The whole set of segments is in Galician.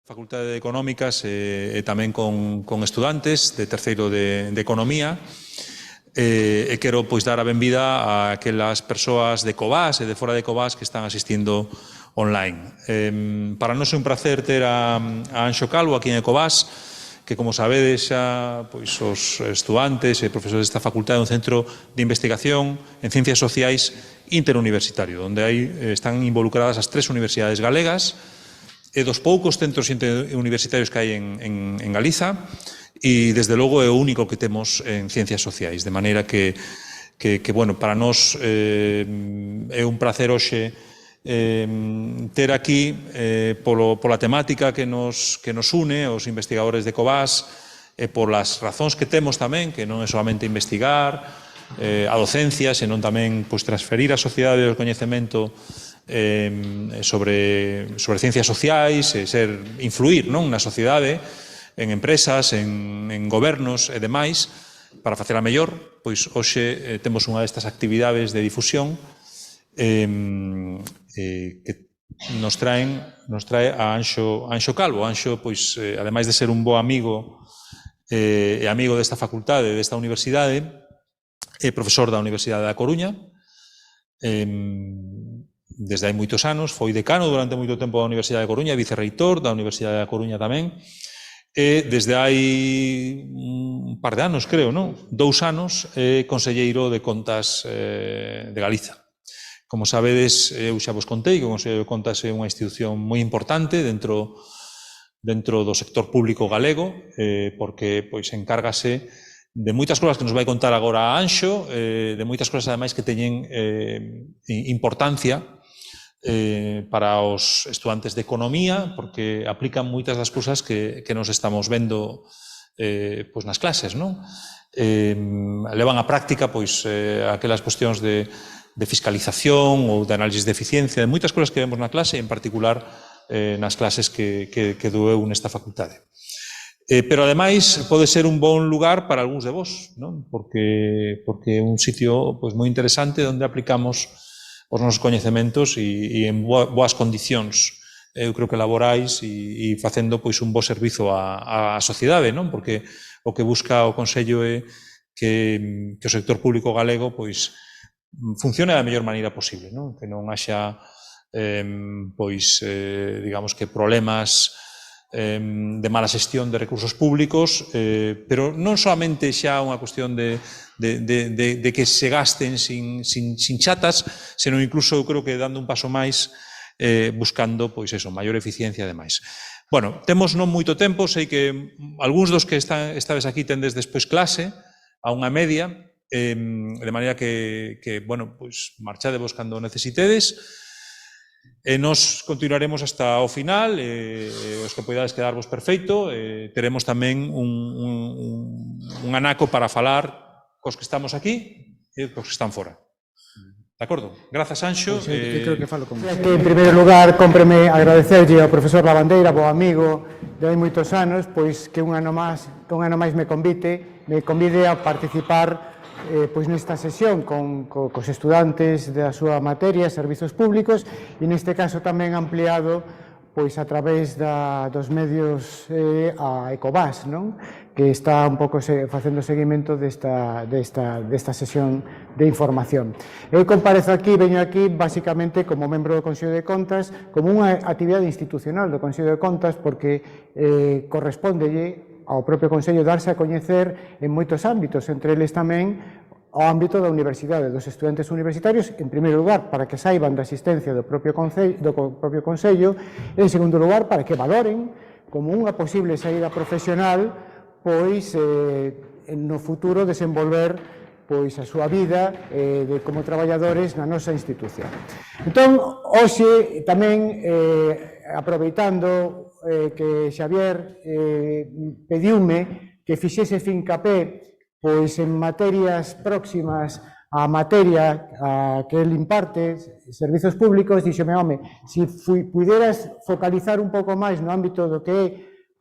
Facultade de Económicas e tamén con estudantes de terceiro de Economía e quero pois dar a benvida a aquelas persoas de Covas e de fora de Covas que están asistindo online. Para nós é un placer ter a Anxo Calvo aquí en Ecovas, que como sabedes xa pois, os estudantes e profesores desta facultade é un centro de investigación en ciencias sociais interuniversitario, onde están involucradas as 3 universidades galegas e dos poucos centros universitarios que hai en Galiza e, desde logo, é o único que temos en ciencias sociais. De maneira que bueno, para nós é un placer hoxe ter aquí pola temática que nos une, os investigadores de Covas, e polas razóns que temos tamén, que non é solamente investigar a docencia, senón tamén transferir á sociedade o coñecemento sobre ciencias sociais, influir na sociedade, en empresas, en gobernos e demais, para facela mellor, pois hoxe temos unha destas actividades de difusión que nos trae a Anxo Calvo. Anxo, pois, ademais de ser un bo amigo e amigo desta facultade, desta universidade, é profesor da Universidade da Coruña, desde hai moitos anos, foi decano durante moito tempo da Universidade da Coruña, vicerreitor da Universidade da Coruña tamén, e desde hai un par de anos, creo, non? 2 anos, é conselleiro de Contas de Galiza. Como sabedes, eu xa vos contei que o Consello de Contas é unha institución moi importante dentro do sector público galego, porque pois encárgase de moitas cousas que nos vai contar agora a Anxo, de moitas cousas ademais que teñen importancia para os estudantes de Economía, porque aplican moitas das cousas que nos estamos vendo nas clases, non? Levan á práctica aquelas cuestións de fiscalización ou de análisis de eficiencia, de moitas cousas que vemos na clase, en particular nas clases que dou eu nesta facultade. Pero, ademais, pode ser un bon lugar para algúns de vos, non? Porque é un sitio moi interesante onde aplicamos os nosos coñecementos e en boas condicións, eu creo que laborais e facendo un bo servizo á sociedade, non? Porque o que busca o Consello é que o sector público galego funcione da mellor maneira posible, non? Que non haxa digamos que problemas de mala xestión de recursos públicos, pero non solamente xa unha cuestión de que se gasten sin chatas, senón incluso, eu creo que dando un paso máis, buscando, maior eficiencia e demais. Bueno, temos non moito tempo, sei que algúns dos que estades aquí tendes despois clase, a unha media, de maneira que marchadevos cando necesitedes, e nos continuaremos hasta o final, os que podades quedarvos perfeito, teremos tamén un anaco para falar cos que estamos aquí e cos que están fora. De acordo? Grazas, Anxo. Eu creo que falo con vos. En primeiro lugar, cómpreme agradecerlle ao profesor Lavandeira, bo amigo de hai moitos anos, pois que un ano máis me convide a participar nesta sesión cos estudantes da súa materia, servizos públicos, e neste caso tamén ampliado a través dos medios a Ecovas, que está un pouco facendo seguimento desta sesión de información. Eu veño aquí basicamente como membro do Consello de Contas, como unha actividade institucional do Consello de Contas, porque correspóndelle ao propio Consello darse a coñecer en moitos ámbitos, entre eles tamén ao ámbito da universidade, dos estudantes universitarios, en primeiro lugar, para que saiban da existencia do propio Consello, e, en segundo lugar, para que valoren como unha posible saída profesional, no futuro desenvolver a súa vida como traballadores na nosa institución. Entón, hoxe tamén, aproveitando que Xavier pediume que fixese fincapé en materias próximas á materia que el imparte, servizos públicos, díxome, home, se puderas focalizar un pouco máis no ámbito do que é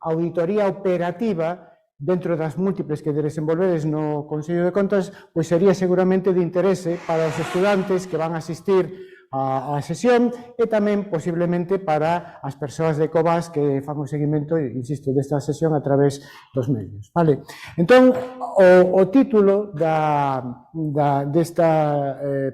auditoría operativa dentro das múltiples que desenvolvedes no Consello de Contas, pois sería seguramente de interese para os estudantes que van a asistir a sesión e tamén posiblemente para as persoas de Covas que fan o seguimento, insisto, desta sesión a través dos medios. Vale? Entón, o título desta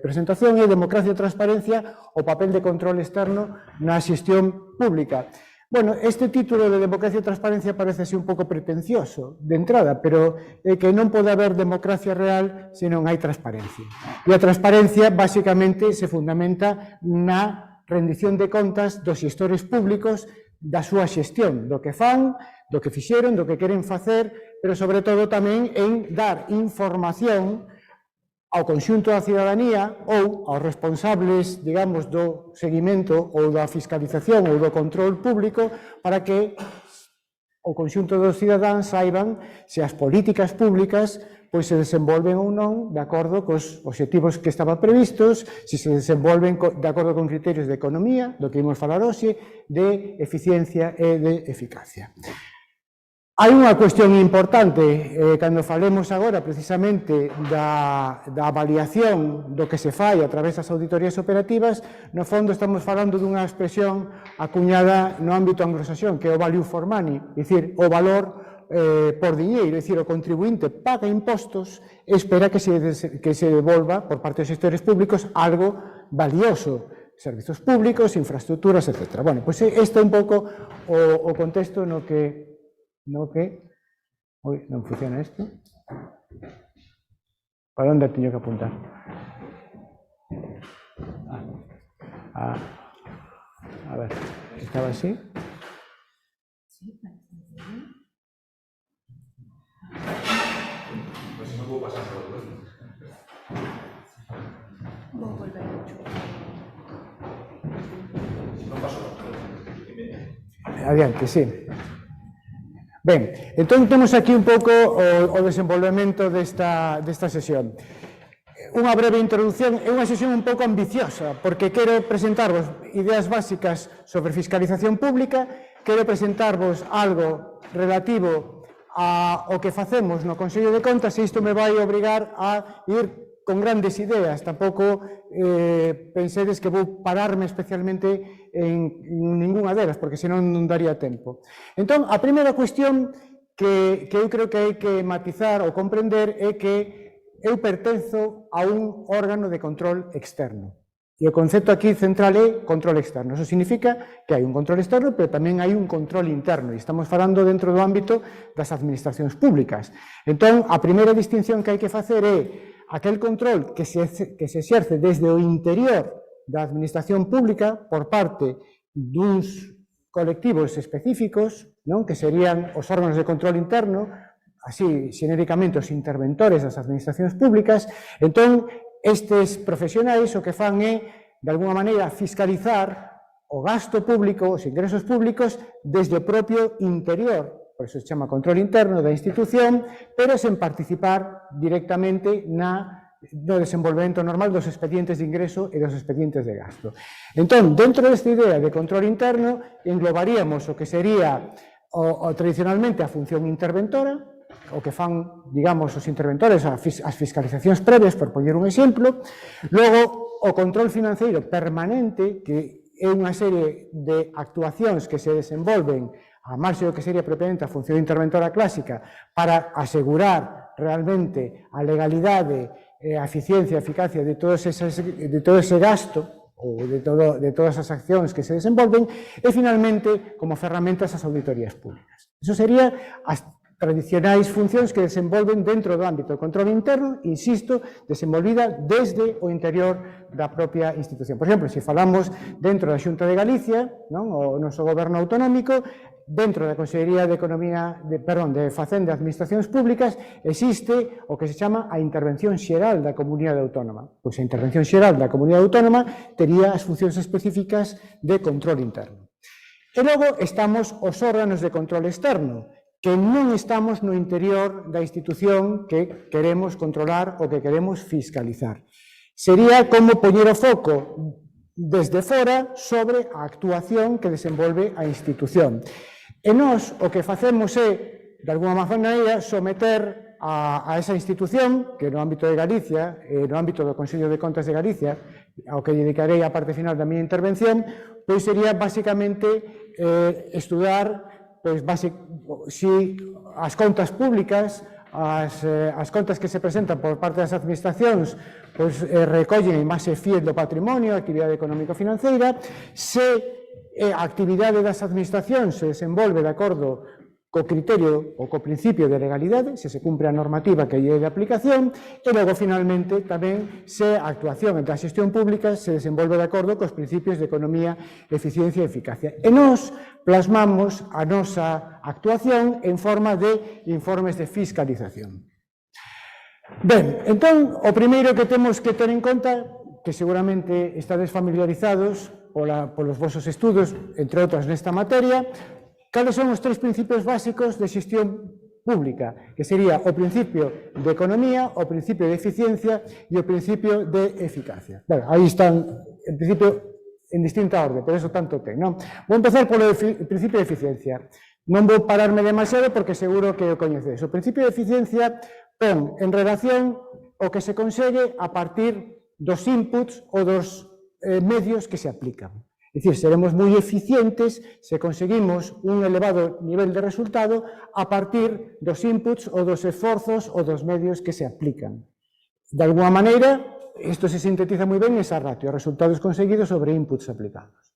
presentación é Democracia e Transparencia, o papel de control externo na xestión pública. Bueno, este título de Democracia e Transparencia parece así un pouco pretencioso de entrada, pero é que non pode haber democracia real se non hai transparencia. E a transparencia, basicamente, se fundamenta na rendición de contas dos xestores públicos da súa xestión, do que fan, do que fixeron, do que queren facer, pero sobre todo tamén en dar información ao conxunto da cidadanía ou aos responsables, digamos, do seguimento ou da fiscalización ou do control público para que o conxunto dos cidadáns saiban se as políticas públicas pois se desenvolven ou non de acordo cos obxectivos que estaban previstos, se desenvolven de acordo con criterios de economía, do que imos falar hoxe, de eficiencia e de eficacia. Hai unha cuestión importante, cando falemos agora precisamente da avaliación do que se fai a través das auditorías operativas, no fondo estamos falando dunha expresión acuñada no ámbito anglosaxón, que é o value for money, é dicir, o valor por diñeiro, é dicir, o contribuinte paga impostos e espera que se devolva por parte dos xestores públicos algo valioso, servizos públicos, infraestructuras, etc. Bueno, pois este é un pouco o contexto no que ui, non funciona isto. Para onde teño que apuntar? A ver, estaba así. Pues si no puedo pasar por el otro. Voy a volver mucho. Si no paso Adiante, sí. Ben, entón temos aquí un pouco o desenvolvemento desta sesión. Unha breve introducción, é unha sesión un pouco ambiciosa, porque quero presentarvos ideas básicas sobre fiscalización pública, quero presentarvos algo relativo ao que facemos no Consello de Contas, e isto me vai obrigar a ir con grandes ideas, tampouco pensedes que vou pararme especialmente en ninguna delas, porque senón non daría tempo. Entón, a primeira cuestión que eu creo que hai que matizar ou comprender é que eu pertenzo a un órgano de control externo. E o concepto aquí central é control externo. Eso significa que hai un control externo, pero tamén hai un control interno. E estamos falando dentro do ámbito das administracións públicas. Entón, a primeira distinción que hai que facer é aquel control que se exerce desde o interior da administración pública por parte duns colectivos específicos, non? Que serían os órganos de control interno, así, xenéricamente, os interventores das administracións públicas. Entón, estes profesionais o que fan é, de alguma maneira, fiscalizar o gasto público, os ingresos públicos, desde o propio interior. Por iso se chama control interno da institución, pero sen participar directamente no desenvolvemento normal dos expedientes de ingreso e dos expedientes de gasto. Entón, dentro desta idea de control interno, englobaríamos o que sería tradicionalmente a función interventora, o que fan, digamos, os interventores, as fiscalizacións previas, por poñer un exemplo. Logo, o control financeiro permanente, que é unha serie de actuacións que se desenvolven a marxe do que sería propiamente a función interventora clásica para asegurar realmente a legalidade e a eficiencia e eficacia de todo ese gasto ou de todas as accións que se desenvolven e, finalmente, como ferramentas as auditorías públicas. Iso sería as tradicionais funcións que desenvolven dentro do ámbito do control interno, insisto, desenvolvida desde o interior da propia institución. Por exemplo, se falamos dentro da Xunta de Galicia, o noso goberno autonómico, dentro da Consellería de Facenda e Administracións Públicas, existe o que se chama a intervención xeral da Comunidade Autónoma. Pois a intervención xeral da Comunidade Autónoma tería as funcións específicas de control interno. E logo estamos os órganos de control externo, que non estamos no interior da institución que queremos controlar ou que queremos fiscalizar. Sería como poñer o foco desde fora sobre a actuación que desenvolve a institución. E nós o que facemos é, de alguma maneira, someter a esa institución, que no ámbito de Galicia, no ámbito do Consello de Contas de Galicia, ao que dedicarei a parte final da miña intervención, pois sería basicamente estudar si as contas públicas, as contas que se presentan por parte das administracións recollen a imaxe fiel do patrimonio, a actividade económico-financeira, se a actividade das administracións se desenvolve de acordo co criterio ou co principio de legalidade, se cumpre a normativa que lle é de aplicación, e logo, finalmente, tamén se a actuación da xestión pública se desenvolve de acordo cos principios de economía, eficiencia e eficacia. E nós plasmamos a nosa actuación en forma de informes de fiscalización. Ben, entón, o primeiro que temos que ter en conta, que seguramente estades familiarizados polos vosos estudos, entre outras nesta materia, cales son os tres principios básicos de xestión pública, que sería o principio de economía, o principio de eficiencia e o principio de eficacia. Bueno, aí están, en principio, en distinta orde, por eso tanto ten, non? Vou empezar polo principio de eficiencia. Non vou pararme demasiado porque seguro que o coñecedes. O principio de eficiencia pon en relación o que se consegue a partir dos inputs ou dos medios que se aplican. É dicir, seremos moi eficientes se conseguimos un elevado nivel de resultado a partir dos inputs ou dos esforzos ou dos medios que se aplican. De alguna maneira, isto se sintetiza moi ben esa ratio, resultados conseguidos sobre inputs aplicados.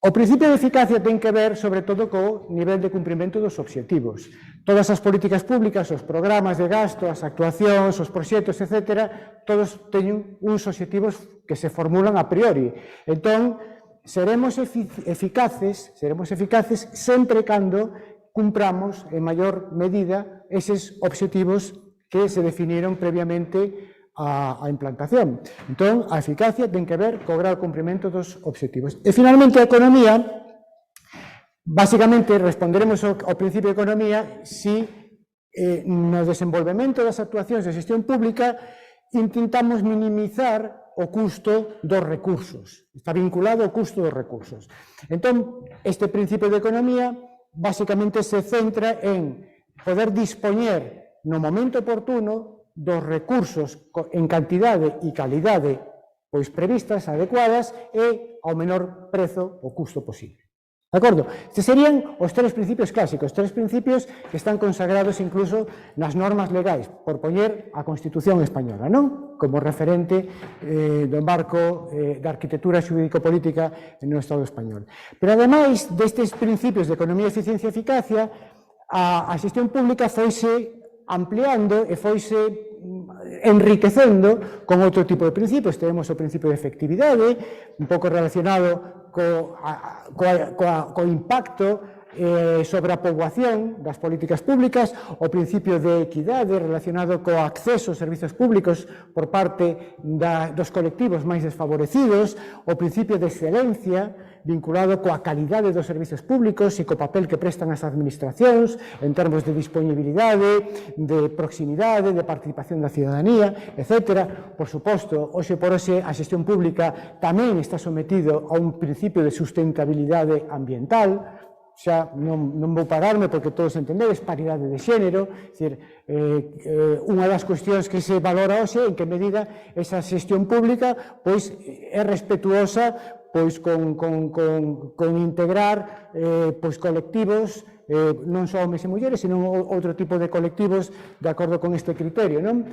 O principio de eficacia ten que ver, sobre todo, co nivel de cumprimento dos obxectivos. Todas as políticas públicas, os programas de gasto, as actuacións, os proxectos, etc., todos teñen uns obxectivos que se formulan a priori. Entón, seremos eficaces sempre cando cumpramos en maior medida eses obxectivos que se definiron previamente a implantación. Entón, a eficacia ten que ver co grado de cumprimento dos obxectivos. E, finalmente, a economía, basicamente, responderemos ao principio de economía si no desenvolvemento das actuacións de xestión pública intentamos minimizar o custo dos recursos. Está vinculado ao custo dos recursos. Entón, este principio de economía basicamente se centra en poder dispoñer no momento oportuno dos recursos en cantidade e calidade previstas, adecuadas, e ao menor prezo ou custo posible. De acordo? Estes serían os tres principios clásicos, tres principios que están consagrados incluso nas normas legais, por poñer a Constitución española, non? Como referente do marco da arquitectura xurídico-política no Estado español. Pero, ademais destes principios de economía, eficiencia e eficacia, a xestión pública foise ampliando e foise enriquecendo con outro tipo de principios. Temos o principio de efectividade, un pouco relacionado co impacto sobre a poboación das políticas públicas, o principio de equidade relacionado co acceso aos servizos públicos por parte dos colectivos máis desfavorecidos, o principio de excelencia vinculado coa calidade dos servizos públicos e co papel que prestan as administracións en termos de disponibilidade, de proximidade, de participación da cidadanía, etc. Por suposto, hoxe por hoxe a xestión pública tamén está sometido a un principio de sustentabilidade ambiental. Xa non vou pararme porque todos entendedes, paridade de xénero, unha das cuestións que se valora hoxe en que medida esa xestión pública é respetuosa con integrar colectivos, non só homes e mulleres, senón outro tipo de colectivos de acordo con este criterio, non?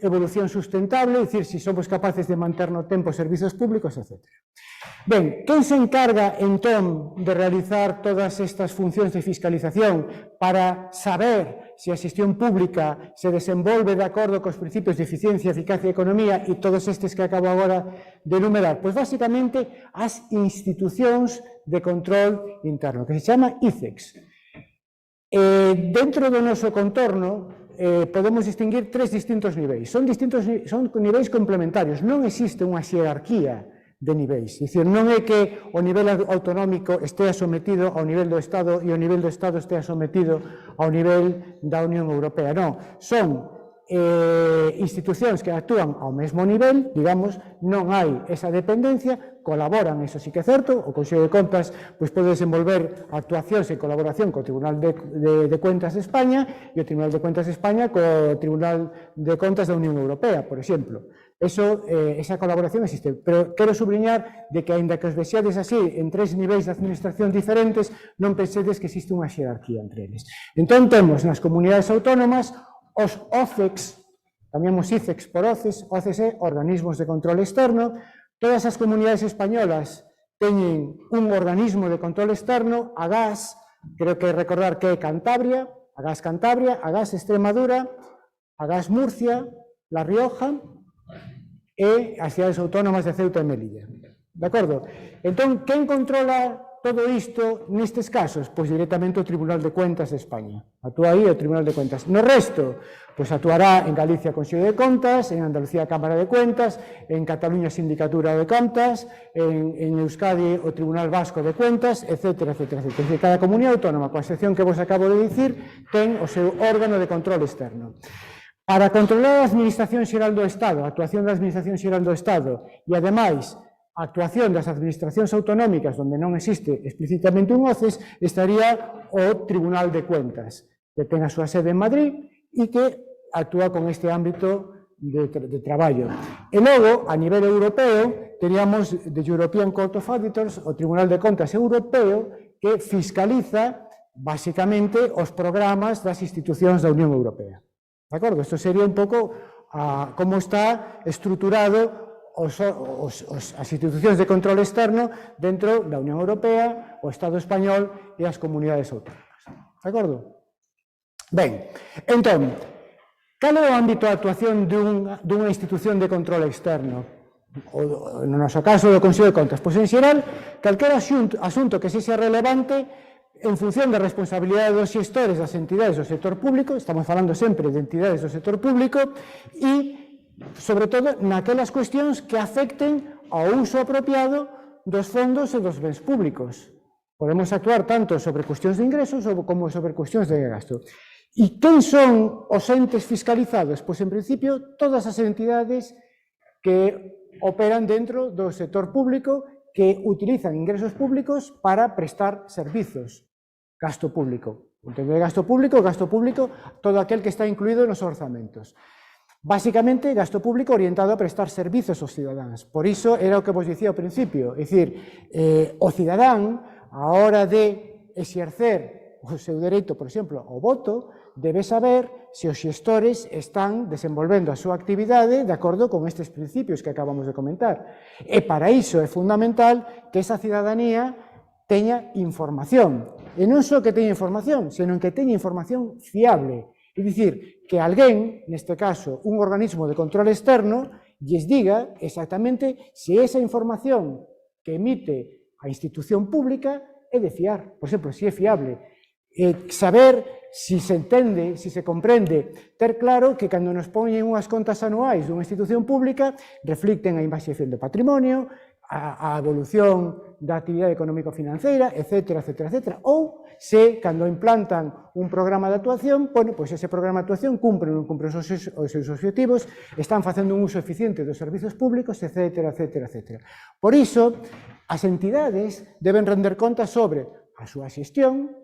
Evolución sustentable, é dicir, se somos capaces de manter no tempo servizos públicos, etc. Ben, quen se encarga, entón, de realizar todas estas funcións de fiscalización para saber se a xestión pública se desenvolve de acordo cos principios de eficiencia, eficacia e economía e todos estes que acabo agora de enumerar? Pois, basicamente, as institucións de control interno, que se chama ICEX. Dentro do noso contorno, podemos distinguir tres distintos niveis. Son niveis complementarios, non existe unha xerarquía de niveis. É dicir, non é que o nivel autonómico estea sometido ao nivel do Estado e o nivel do Estado estea sometido ao nivel da Unión Europea. Non, son institucións que actúan ao mesmo nivel, digamos, non hai esa dependencia, colaboran, eso sí que é certo, o Consello de Contas pois, pode desenvolver actuacións en colaboración co Tribunal de Cuentas de España e o Tribunal de Cuentas de España co Tribunal de Contas da Unión Europea, por exemplo. Esa colaboración existe, pero quero subliñar de que, aínda que os vexades así en tres niveis de administración diferentes, non pensedes que existe unha xerarquía entre eles. Entón, temos nas comunidades autónomas os OCEX, chamamos ICEX por OCEX, OCEX é organismos de control externo. Todas as comunidades españolas teñen un organismo de control externo, AGAS, creo que recordar que é Cantabria, AGAS Cantabria, AGAS Extremadura, AGAS Murcia, La Rioja e as cidades autónomas de Ceuta e Melilla. De acordo? Entón, quen controla todo isto nestes casos? Pois directamente o Tribunal de Cuentas de España. Actúa aí o Tribunal de Cuentas. No resto, pois actuará en Galicia Consello de Contas, en Andalucía Cámara de Cuentas, en Cataluña Sindicatura de Contas, en Euskadi o Tribunal Vasco de Cuentas, etc. Cada comunidade autónoma, coa excepción que vos acabo de dicir, ten o seu órgano de control externo. Para controlar a Administración Xeral do Estado, a actuación da Administración Xeral do Estado e, ademais, a actuación das administracións autonómicas onde non existe explícitamente un OCEX, estaría o Tribunal de Cuentas, que ten a súa sede en Madrid e que actúa con este ámbito de traballo. E logo, a nivel europeo, teríamos the European Court of Auditors, o Tribunal de Contas Europeo, que fiscaliza, basicamente, os programas das institucións da Unión Europea. De acordo? Isto sería un pouco como está estruturado as institucións de control externo dentro da Unión Europea, o Estado español e as comunidades autónomas. De acordo? Ben, entón, cal é o ámbito de actuación dunha institución de control externo? No noso caso, do Consello de Contas. Pois, en xeral, calquera asunto que sexa relevante en función da responsabilidade dos xestores das entidades do sector público, estamos falando sempre de entidades do sector público, e sobre todo naquelas cuestións que afecten ao uso apropiado dos fondos e dos bens públicos. Podemos actuar tanto sobre cuestións de ingresos como sobre cuestións de gasto. E quen son os entes fiscalizados? Pois, en principio, todas as entidades que operan dentro do sector público, que utilizan ingresos públicos para prestar servizos. Gasto público. Entende gasto público, todo aquel que está incluído nos orzamentos. Básicamente, gasto público orientado a prestar servizos aos cidadáns. Por iso era o que vos dicía ao principio. É dicir, o cidadán, a hora de exercer o seu dereito, por exemplo, ao voto, debe saber se os xestores están desenvolvendo a súa actividade de acordo con estes principios que acabamos de comentar. E para iso é fundamental que esa cidadanía teña información. E non só que teña información, senón que teña información fiable. É dicir, que alguén, neste caso, un organismo de control externo, lles diga exactamente se esa información que emite a institución pública é de fiar. Por exemplo, se é fiable. Saber se se entende, se se comprende, ter claro que cando nos poñen unhas contas anuais dunha institución pública, reflicten a investigación do patrimonio, a evolución da actividade económico-financeira, etc. Ou se, cando implantan un programa de actuación, pois ese programa de actuación cumpre ou non cumpre os seus objetivos, están facendo un uso eficiente dos servizos públicos, etc. Por iso, as entidades deben render contas sobre a súa xestión,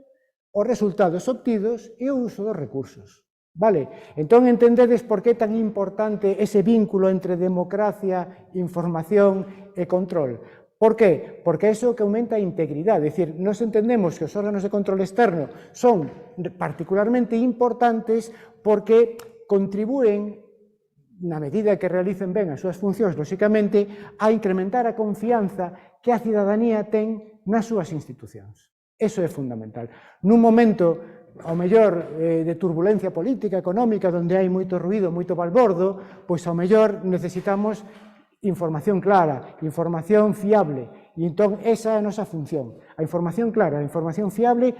os resultados obtidos e o uso dos recursos. Vale? Entón, entendedes por que é tan importante ese vínculo entre democracia, información e control. Por qué? Porque eso que aumenta a integridade. É dicir, nos entendemos que os órganos de control externo son particularmente importantes porque contribúen, na medida que realicen ben as súas funcións, lóxicamente, a incrementar a confianza que a cidadanía ten nas súas institucións. Eso é fundamental. Nun momento ao mellor de turbulencia política, económica, onde hai moito ruído, moito balbordo, pois ao mellor necesitamos información clara, información fiable, e entón esa é a nosa función. A información clara, a información fiable,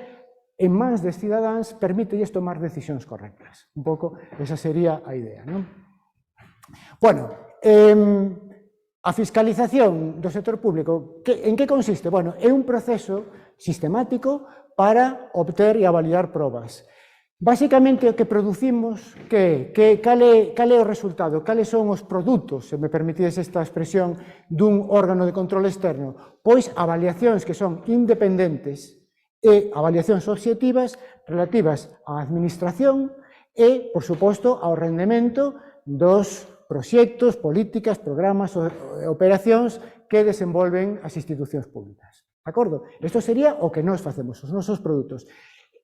en mans des cidadáns, permítelles tomar decisións correctas. Un pouco, esa sería a idea, non? Bueno, a fiscalización do sector público, en que consiste? Bueno, é un proceso sistemático para obter e avaliar probas. Basicamente, o que producimos, cal é o resultado, cales son os produtos, se me permitides esta expresión, dun órgano de control externo? Pois avaliacións que son independentes e avaliacións obxectivas relativas á administración e, por suposto, ao rendemento dos proxectos, políticas, programas e operacións que desenvolven as institucións públicas. De acordo? Isto sería o que nós facemos, os nosos produtos.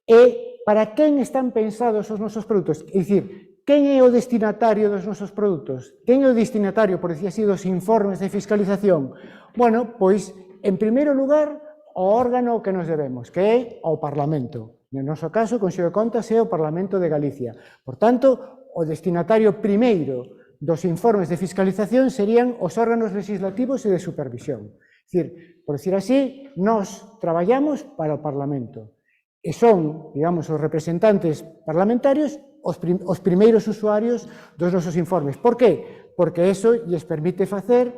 E para quen están pensados os nosos produtos? É dicir, quen é o destinatario dos nosos produtos? Quen é o destinatario, por decir así, dos informes de fiscalización? Bueno, pois, en primeiro lugar, o órgano que nos debemos, que é o Parlamento. No noso caso, o Consello de Contas é o Parlamento de Galicia. Por tanto, o destinatario primeiro dos informes de fiscalización serían os órganos legislativos e de supervisión. É dicir, por decir así, nós traballamos para o Parlamento. E son, digamos, os representantes parlamentarios os primeiros usuarios dos nosos informes. Por qué? Porque eso lles permite facer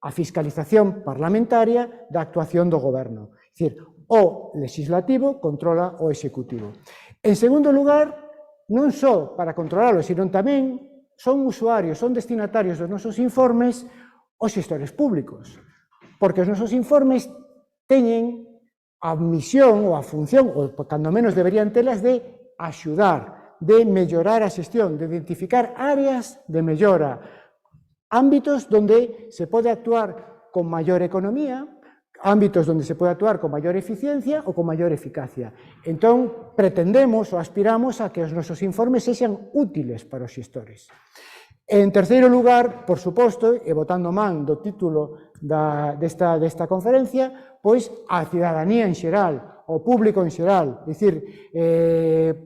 a fiscalización parlamentaria da actuación do goberno. É dicir, o legislativo controla o executivo. En segundo lugar, non só para controlalo, sino tamén son usuarios, son destinatarios dos nosos informes os xestores públicos. Porque os nosos informes teñen a misión ou a función, ou cando menos deberían telas, de axudar, de mellorar a xestión, de identificar áreas de mellora, ámbitos onde se pode actuar con maior economía, ámbitos onde se pode actuar con maior eficiencia ou con maior eficacia. Entón, pretendemos ou aspiramos a que os nosos informes sexan útiles para os xestores. En terceiro lugar, por suposto, e botando man do título desta conferencia, pois a cidadanía en xeral, o público en xeral, é dicir,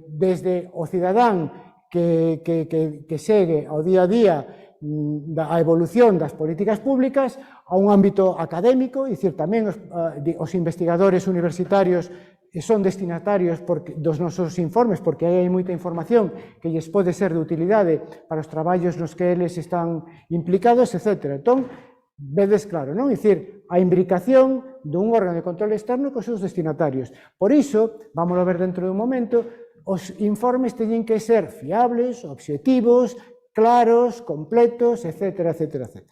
desde o cidadán que segue ao día a día a evolución das políticas públicas a un ámbito académico, é dicir, tamén os investigadores universitarios son destinatarios dos nosos informes, porque hai moita información que lles pode ser de utilidade para os traballos nos que eles están implicados, etc. Entón, vedes claro, non? É dicir, a imbricación dun órgano de control externo cos seus destinatarios. Por iso, vamos a ver dentro dun momento, os informes teñen que ser fiables, obxectivos, claros, completos, etc., etc., etc.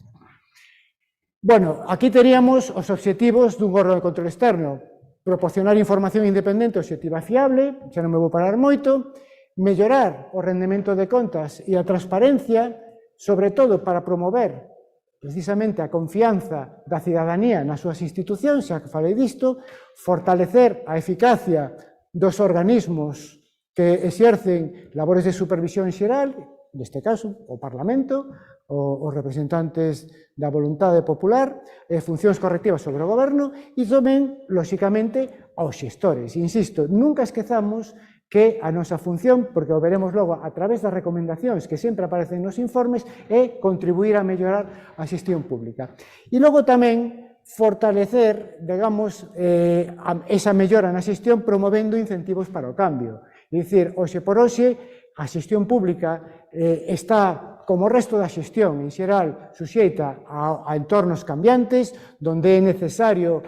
Bueno, aquí teríamos os obxectivos dun órgano de control externo. Proporcionar información independente, obxectiva e fiable, xa non me vou parar moito, mellorar o rendemento de contas e a transparencia, sobre todo para promover precisamente a confianza da cidadanía nas súas institucións, xa que falei disto, fortalecer a eficacia dos organismos que exercen labores de supervisión xeral, neste caso, o Parlamento, os representantes da voluntade popular, funcións correctivas sobre o goberno e tamén, lóxicamente, aos xestores. Insisto, nunca esquezamos que a nosa función, porque o veremos logo a través das recomendacións que sempre aparecen nos informes, é contribuir a mellorar a xestión pública. E logo tamén fortalecer, digamos, esa mellora na xestión promovendo incentivos para o cambio. É dicir, hoxe por hoxe, a xestión pública está, como o resto da xestión en xeral, suxeita a entornos cambiantes, donde é necesario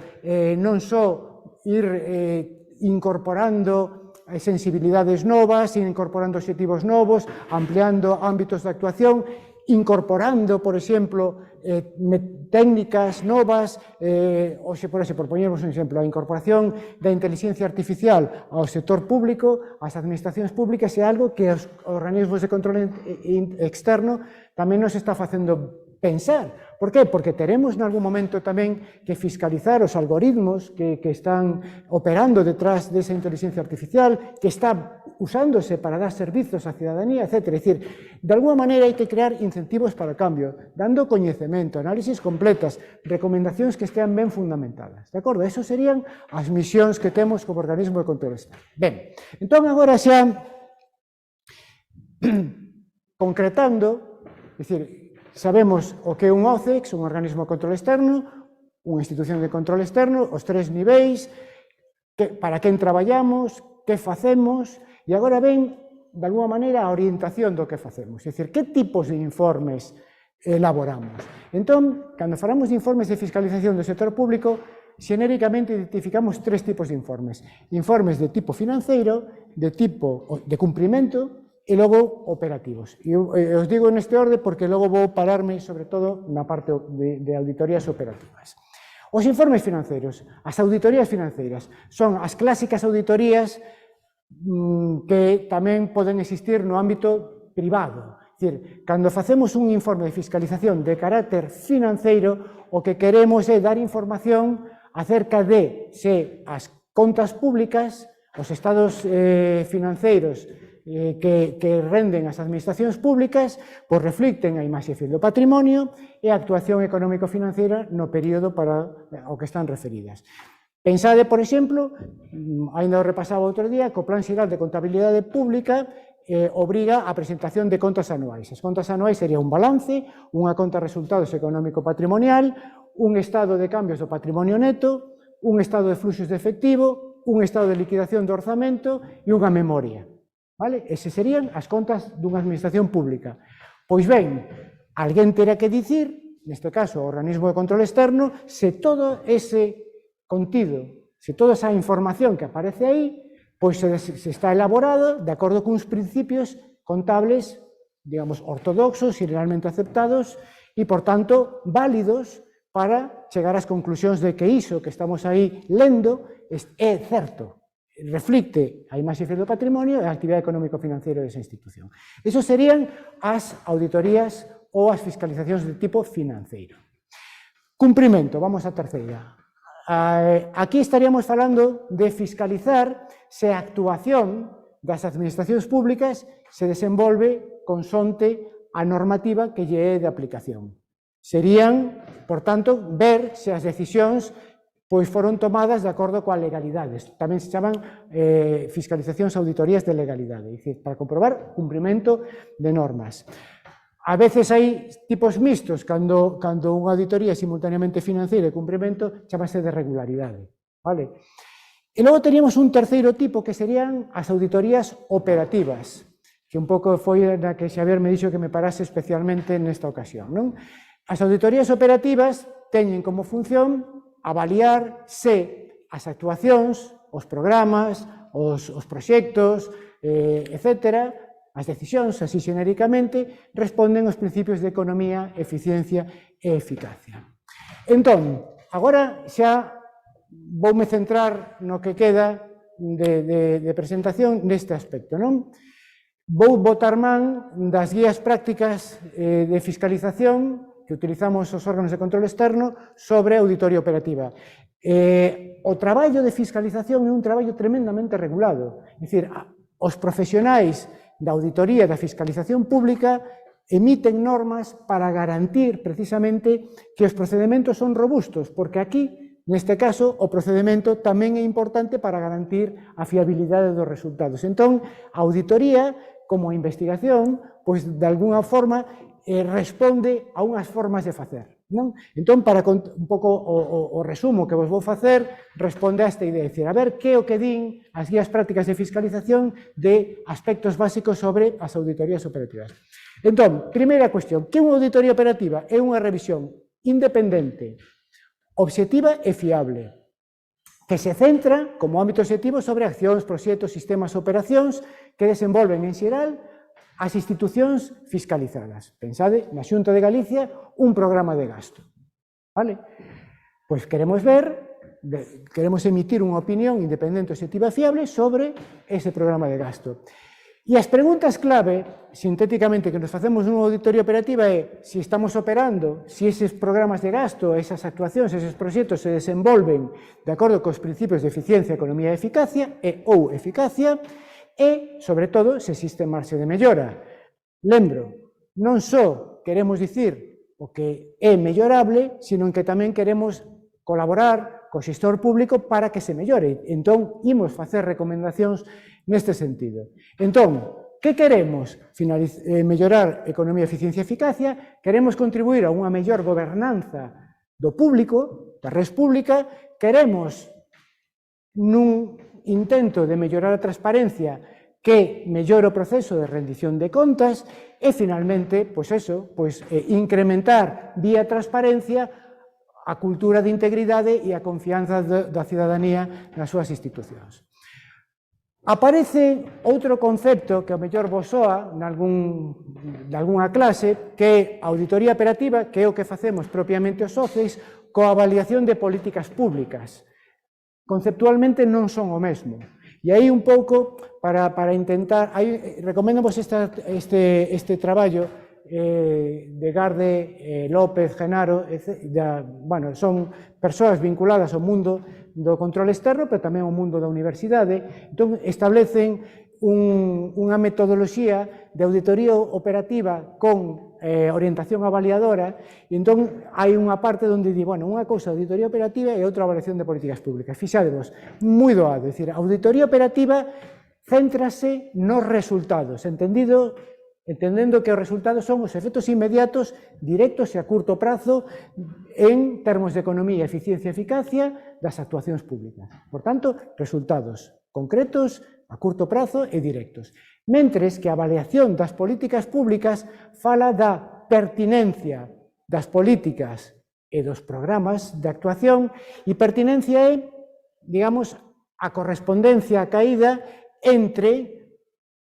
non só ir incorporando sensibilidades novas, incorporando obxectivos novos, ampliando ámbitos de actuación, incorporando, por exemplo, técnicas novas, por poñermos un exemplo, a incorporación da inteligencia artificial ao sector público, ás administracións públicas, é algo que os organismos de control externo tamén nos está facendo pensar. Por qué? Porque teremos en algún momento tamén que fiscalizar os algoritmos que están operando detrás desa inteligencia artificial, que está usándose para dar servizos á cidadanía, etc. É dicir, de alguma maneira hai que crear incentivos para o cambio, dando coñecemento, análisis completas, recomendacións que estean ben fundamentadas. De acordo? Esas serían as misións que temos como organismo de control externo. Ben, entón agora xa concretando, é dicir, sabemos o que é un OCEX, un organismo de control externo, unha institución de control externo, os tres niveis, para quen traballamos, que facemos, e agora ven, de alguma maneira, a orientación do que facemos. É dicir, que tipos de informes elaboramos. Entón, cando falamos de informes de fiscalización do sector público, xenéricamente identificamos tres tipos de informes. Informes de tipo financeiro, de tipo de cumprimento e logo operativos. E os digo neste orde porque logo vou pararme sobre todo na parte de auditorías operativas. Os informes financeiros, as auditorías financeiras, son as clásicas auditorías que tamén poden existir no ámbito privado. É dicir, cando facemos un informe de fiscalización de carácter financeiro, o que queremos é dar información acerca de se as contas públicas, os estados financeiros que renden as administracións públicas, pois reflicten a imaxe fiel do patrimonio e a actuación económico-financeira no período para o que están referidas. Pensade, por exemplo, ainda o repasaba outro día, que o Plan Xeral de Contabilidade Pública obriga a presentación de contas anuais. As contas anuais sería un balance, unha conta de resultados económico-patrimonial, un estado de cambios do patrimonio neto, un estado de fluxos de efectivo, un estado de liquidación do orzamento e unha memoria. Vale? Esas serían as contas dunha administración pública. Pois ben, alguén terá que dicir, neste caso o organismo de control externo, se todo ese contido, se toda esa información que aparece aí, pois se está elaborado de acordo cuns principios contables, digamos, ortodoxos e realmente aceptados e, por tanto, válidos para chegar ás conclusións de que iso que estamos aí lendo é certo, reflicte a imaxe fiel do patrimonio e a actividade económico-financeira desa institución. Esos serían as auditorías ou as fiscalizacións de tipo financeiro. Cumprimento, vamos á terceira. Aquí estaríamos falando de fiscalizar se a actuación das administracións públicas se desenvolve consonte a normativa que lle é de aplicación. Serían, por tanto, ver se as decisións pois foron tomadas de acordo coa legalidade. Tamén se chaman fiscalizacións auditorías de legalidade, é dicir, para comprobar cumprimento de normas. A veces hai tipos mixtos, cando unha auditoría é simultaneamente financeira e cumprimento, chamase de regularidade. Vale? E logo teríamos un terceiro tipo que serían as auditorías operativas, que un pouco foi na que Xavier me dixo que me parase especialmente nesta ocasión. Non? As auditorías operativas teñen como función avaliar se as actuacións, os programas, os proxectos, etc., as decisións, así xenéricamente, responden aos principios de economía, eficiencia e eficacia. Entón, agora xa voume centrar no que queda de presentación neste aspecto, non? Vou botar man das guías prácticas de fiscalización que utilizamos os órganos de control externo sobre a auditoría operativa. O traballo de fiscalización é un traballo tremendamente regulado. É dicir, os profesionais da auditoría e da fiscalización pública emiten normas para garantir precisamente que os procedementos son robustos, porque aquí, neste caso, o procedemento tamén é importante para garantir a fiabilidade dos resultados. Entón, a auditoría, como a investigación, pois, de alguna forma, responde a unhas formas de facer. Non? Entón, para un pouco o resumo que vos vou facer, responde a esta idea, a ver que é o que din as guías prácticas de fiscalización de aspectos básicos sobre as auditorías operativas. Entón, primeira cuestión, que unha auditoría operativa é unha revisión independente, obxectiva e fiable, que se centra como ámbito obxectivo sobre accións, proxectos, sistemas, operacións que desenvolven en xeral as institucións fiscalizadas. Pensade, na Xunta de Galicia, un programa de gasto. Vale? Pois queremos emitir unha opinión independente, obxectiva e fiable sobre ese programa de gasto. E as preguntas clave, sintéticamente, que nos facemos nunha auditoría operativa é se estamos operando, se eses programas de gasto, esas actuacións, eses proxectos se desenvolven de acordo cos principios de eficiencia, economía e eficacia, ou eficacia, e, sobre todo, se existe marxe de mellora. Lembro, non só queremos dicir o que é mellorable, sino que tamén queremos colaborar co xestor público para que se mellore. Entón, imos facer recomendacións neste sentido. Entón, que queremos? Mellorar economía, eficiencia e eficacia, queremos contribuir a unha mellor gobernanza do público, da res pública, queremos nun intento de mellorar a transparencia que mellore o proceso de rendición de contas e, finalmente, incrementar vía transparencia a cultura de integridade e a confianza da cidadanía nas súas institucións. Aparece outro concepto que ao mellor vos soa nalgúnha clase, que é a auditoría operativa, que é o que facemos propiamente os OCEs coa avaliación de políticas públicas. Conceptualmente non son o mesmo. E aí un pouco, para intentar, recoméndovos este traballo de Garde, López, Genaro, bueno, son persoas vinculadas ao mundo do control externo, pero tamén ao mundo da universidade. Entón, establecen unha metodoloxía de auditoría operativa con orientación avaliadora, e entón hai unha parte onde di, bueno, unha cousa auditoría operativa e outra avaliación de políticas públicas. Fixadevos, moi doado, é dicir, a auditoría operativa céntrase nos resultados, entendendo que os resultados son os efectos inmediatos, directos e a curto prazo en termos de economía, eficiencia e eficacia das actuacións públicas. Por tanto, resultados concretos, a curto prazo e directos. Mentres que a avaliación das políticas públicas fala da pertinencia das políticas e dos programas de actuación, e pertinencia é, digamos, a correspondencia, a caída entre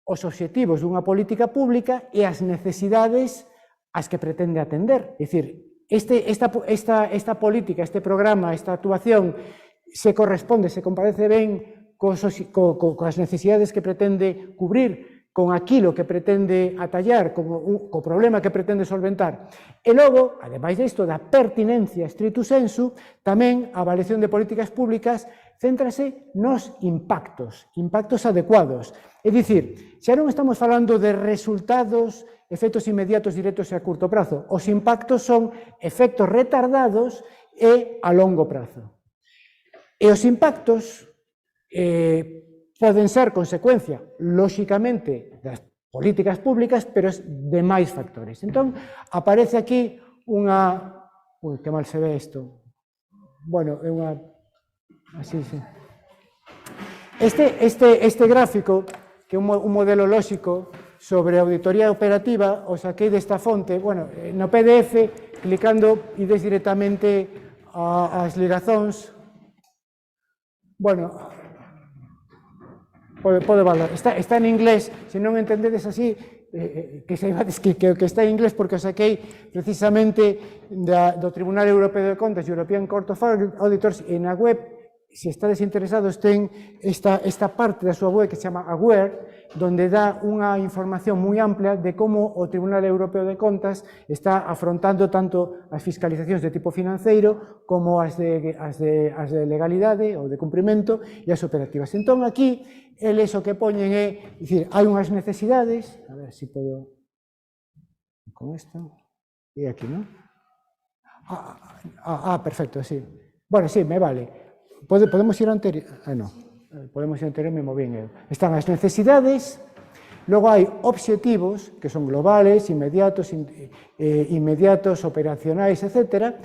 os obxectivos dunha política pública e as necesidades ás que pretende atender. É dicir, esta política, este programa, esta actuación se corresponde, se comparece ben coas necesidades que pretende cubrir, con aquilo que pretende atallar, co problema que pretende solventar. E logo, ademais disto da pertinencia stricto sensu, tamén a avaliación de políticas públicas céntrase nos impactos adecuados. É dicir, xa non estamos falando de resultados, efectos inmediatos, directos e a curto prazo. Os impactos son efectos retardados e a longo prazo. E os impactos poden ser consecuencia, lóxicamente, das políticas públicas, pero de máis factores. Entón, aparece aquí unha... Ui, que mal se ve isto. Bueno, é unha... Así, sí. Este gráfico, que é un modelo lóxico sobre auditoría operativa, o saquei desta fonte, bueno, no PDF, clicando, ides directamente ás ligazóns. Bueno, pode valer. Está en inglés, se non entendedes así, que saibades que está en inglés, porque o saquei precisamente do Tribunal Europeo de Contas, European Court of Auditors, e na web, se estades interesados, ten esta parte da súa web que se chama Aware, donde dá unha información moi ampla de como o Tribunal Europeo de Contas está afrontando tanto as fiscalizacións de tipo financeiro como as de legalidade ou de cumprimento e as operativas. Entón, aquí, eles o que poñen é, dicir, hai unhas necesidades, a ver se podo, con isto, e aquí, non? Perfecto, sí. Bueno, sí, me vale. Podemos ir anterior, non, podemos ir anterior, me movín eu. Están as necesidades, logo hai obxectivos, que son globales, inmediatos, operacionais, etc.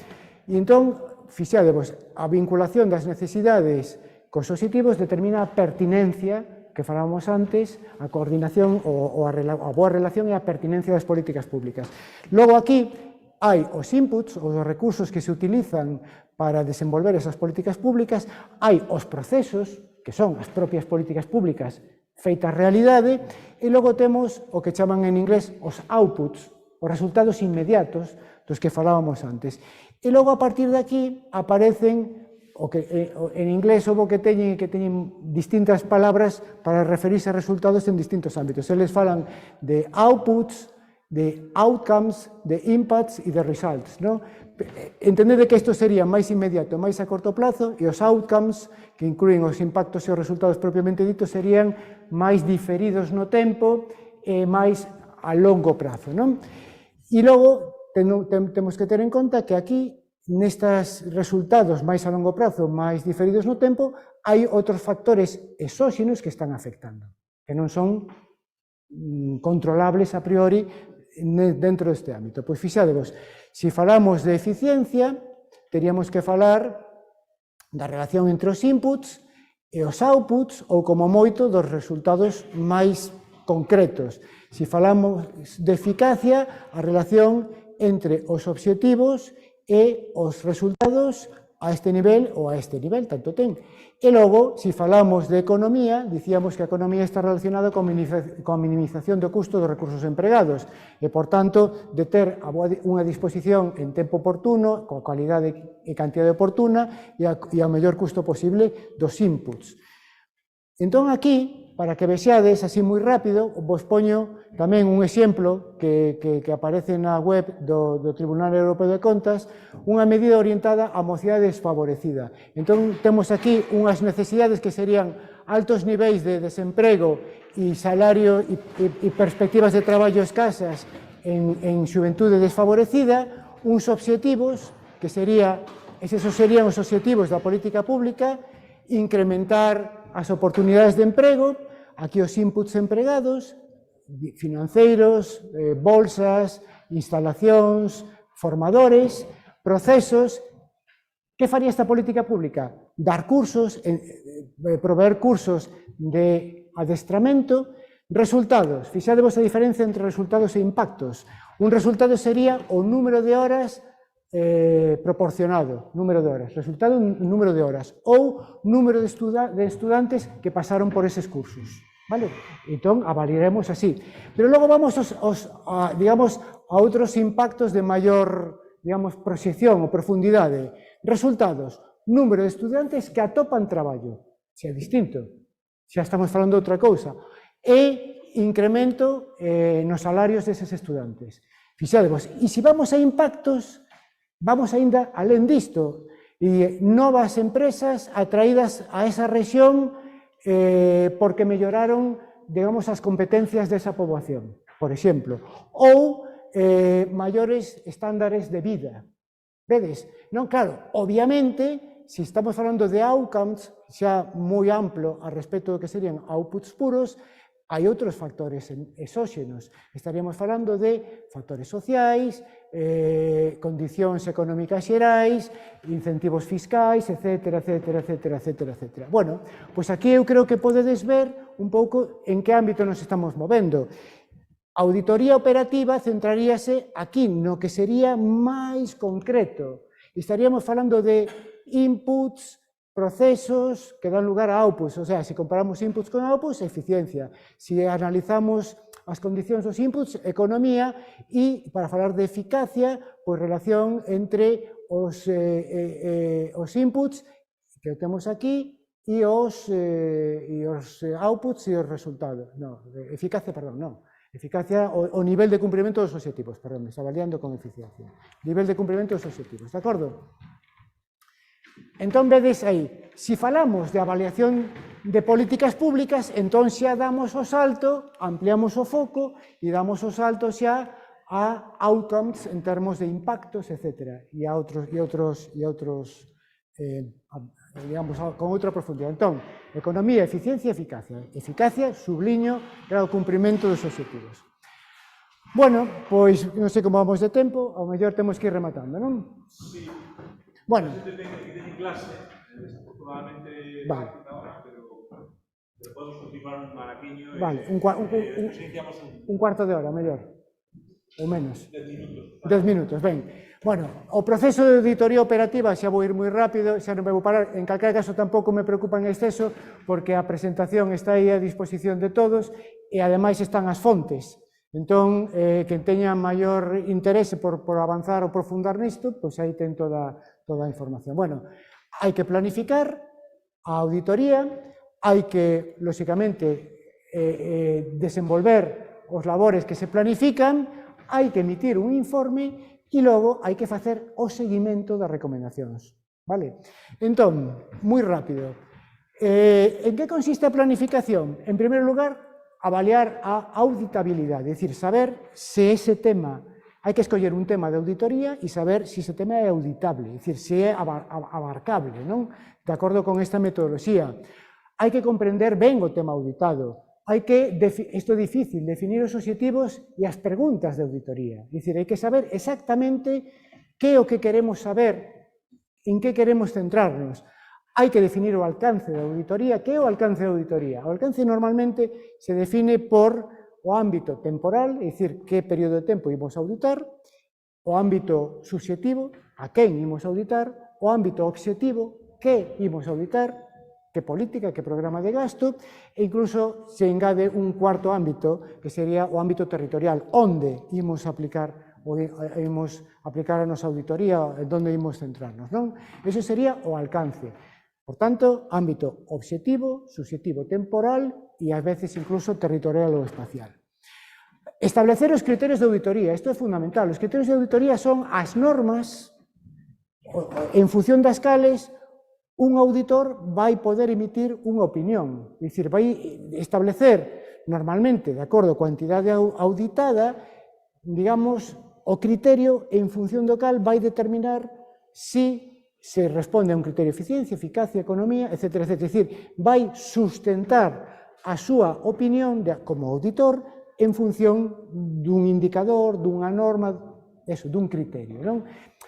E entón, fixadevos, a vinculación das necesidades cos obxectivos determina a pertinencia, que falábamos antes, a coordinación, a boa relación e a pertinencia das políticas públicas. Logo aquí, hai os inputs, os recursos que se utilizan para desenvolver esas políticas públicas, hai os procesos, que son as propias políticas públicas feitas realidade, e logo temos o que chaman en inglés os outputs, os resultados inmediatos dos que falábamos antes. E logo, a partir de aquí, aparecen, en inglés, o que teñen distintas palabras para referirse a resultados en distintos ámbitos. Eles falan de outputs, de outcomes, de impacts e de results, non? Entendede que isto sería máis inmediato, máis a corto plazo, e os outcomes, que incluen os impactos e os resultados propiamente ditos, serían máis diferidos no tempo e máis a longo prazo, non? E logo, temos que ter en conta que aquí, nestes resultados máis a longo prazo, máis diferidos no tempo, hai outros factores exóxenos que están afectando, que non son controlables a priori dentro deste ámbito. Pois fixadevos, se falamos de eficiencia, teríamos que falar da relación entre os inputs e os outputs, ou como moito dos resultados máis concretos. Se falamos de eficacia, a relación entre os obxectivos e os resultados a este nivel ou a este nivel, tanto ten. E logo, se falamos de economía, dicíamos que a economía está relacionada coa minimización do custo dos recursos empregados e, por tanto, de ter unha disposición en tempo oportuno, coa calidade e cantidade oportuna e ao mellor custo posible dos inputs. Entón, aquí, para que vexades así moi rápido, vos poño tamén un exemplo que aparece na web do Tribunal Europeo de Contas, unha medida orientada á mocidade desfavorecida. Entón, temos aquí unhas necesidades que serían altos niveis de desemprego e salario e perspectivas de traballo escasas en xuventude desfavorecida, uns obxectivos que serían os obxectivos da política pública, incrementar as oportunidades de emprego, aquí os inputs empregados, financeiros, bolsas, instalacións, formadores, procesos. Que faría esta política pública? Dar cursos, proveer cursos de adestramento. Resultados, fixadevos a diferencia entre resultados e impactos. Un resultado sería o número de horas proporcionado, número de horas, resultado número de horas, ou número de estudantes que pasaron por eses cursos. Vale? Entón, avaliaremos así. Pero logo vamos digamos, a outros impactos de maior, digamos, proxección ou profundidade. Resultados, número de estudantes que atopan traballo. Xa é distinto, xa estamos falando de outra cousa. E incremento nos salarios deses estudantes. Fixadevos, e se vamos a impactos, vamos aínda alén disto, e novas empresas atraídas a esa rexión porque melloraron, digamos, as competencias desa poboación, por exemplo, ou maiores estándares de vida. Vedes? Non, claro, obviamente, se estamos falando de outcomes xa moi amplo a respecto do que serían outputs puros, hai outros factores exóxenos. Estaríamos falando de factores sociais, condicións económicas xerais, incentivos fiscais, etcétera, etcétera, etcétera, etcétera, etcétera. Bueno, pois aquí eu creo que podedes ver un pouco en que ámbito nos estamos movendo. A auditoría operativa centraríase aquí, no que sería máis concreto. Estaríamos falando de inputs, procesos que dan lugar a outputs, o sea, se comparamos inputs con outputs, eficiencia. Se analizamos as condicións dos inputs, economía, e para falar de eficacia, pois relación entre os inputs que temos aquí e os outputs e os resultados. Non, eficacia, perdón, non. Eficacia, o nivel de cumprimento dos obxectivos, perdón, me estaba liando con eficiencia. Nivel de cumprimento dos obxectivos, de acordo? Entón, vedes aí, se falamos de avaliación de políticas públicas, entón xa damos o salto, ampliamos o foco e damos o salto xa a outcomes en termos de impactos, etc. E a outros, digamos, con outra profundidade. Entón, economía, eficiencia e eficacia. Eficacia, subliño, grado de cumprimento dos obxectivos. Bueno, pois, non sei como vamos de tempo, ao mellor temos que ir rematando, non? Sí. Bueno. Teño clase, desafortunadamente ahora, pero podemos continuar un maraquiño. Vale, un cuarto de hora, mellor. Ou menos. 10 minutos. 10 minutos, ben. Bueno, o proceso de auditoría operativa xa vou ir moi rápido, xa non me vou parar, en calquera caso tampouco me preocupa en exceso, porque a presentación está aí a disposición de todos e ademais están as fontes. Entón, quen teña maior interese por avanzar ou profundar nisto, pois aí ten toda a información. Bueno, hai que planificar a auditoría, hai que, lóxicamente, desenvolver os labores que se planifican, hai que emitir un informe e logo hai que facer o seguimento das recomendacións. Vale? Entón, moi rápido, en que consiste a planificación? En primeiro lugar, avaliar a auditabilidade, é dicir, saber se ese tema, hai que escoller un tema de auditoría e saber se ese tema é auditable, é dicir, se é abarcable, non? De acordo con esta metodoloxía. Hai que comprender ben o tema auditado, hai que, isto é difícil, definir os obxectivos e as preguntas de auditoría, é dicir, hai que saber exactamente que é o que queremos saber, en que queremos centrarnos. Hai que definir o alcance da auditoría. Que é o alcance da auditoría? O alcance normalmente se define por o ámbito temporal, é dicir, que período de tempo imos auditar, o ámbito subxetivo, a quen imos auditar, o ámbito obxectivo, que imos auditar, que política, que programa de gasto, e incluso se engade un cuarto ámbito, que sería o ámbito territorial, onde imos aplicar a nosa auditoría, onde imos centrarnos, non? Eso sería o alcance. Por tanto, ámbito obxectivo, subxectivo temporal e ás veces incluso territorial ou espacial. Establecer os criterios de auditoría, isto é fundamental. Os criterios de auditoría son as normas en función das cales un auditor vai poder emitir unha opinión. É dicir, vai establecer normalmente, de acordo coa entidade auditada, digamos, o criterio en función do cal vai determinar se responde a un criterio de eficiencia, eficacia, economía, etc. É dicir, vai sustentar a súa opinión como auditor en función dun indicador, dunha norma, dun criterio, non?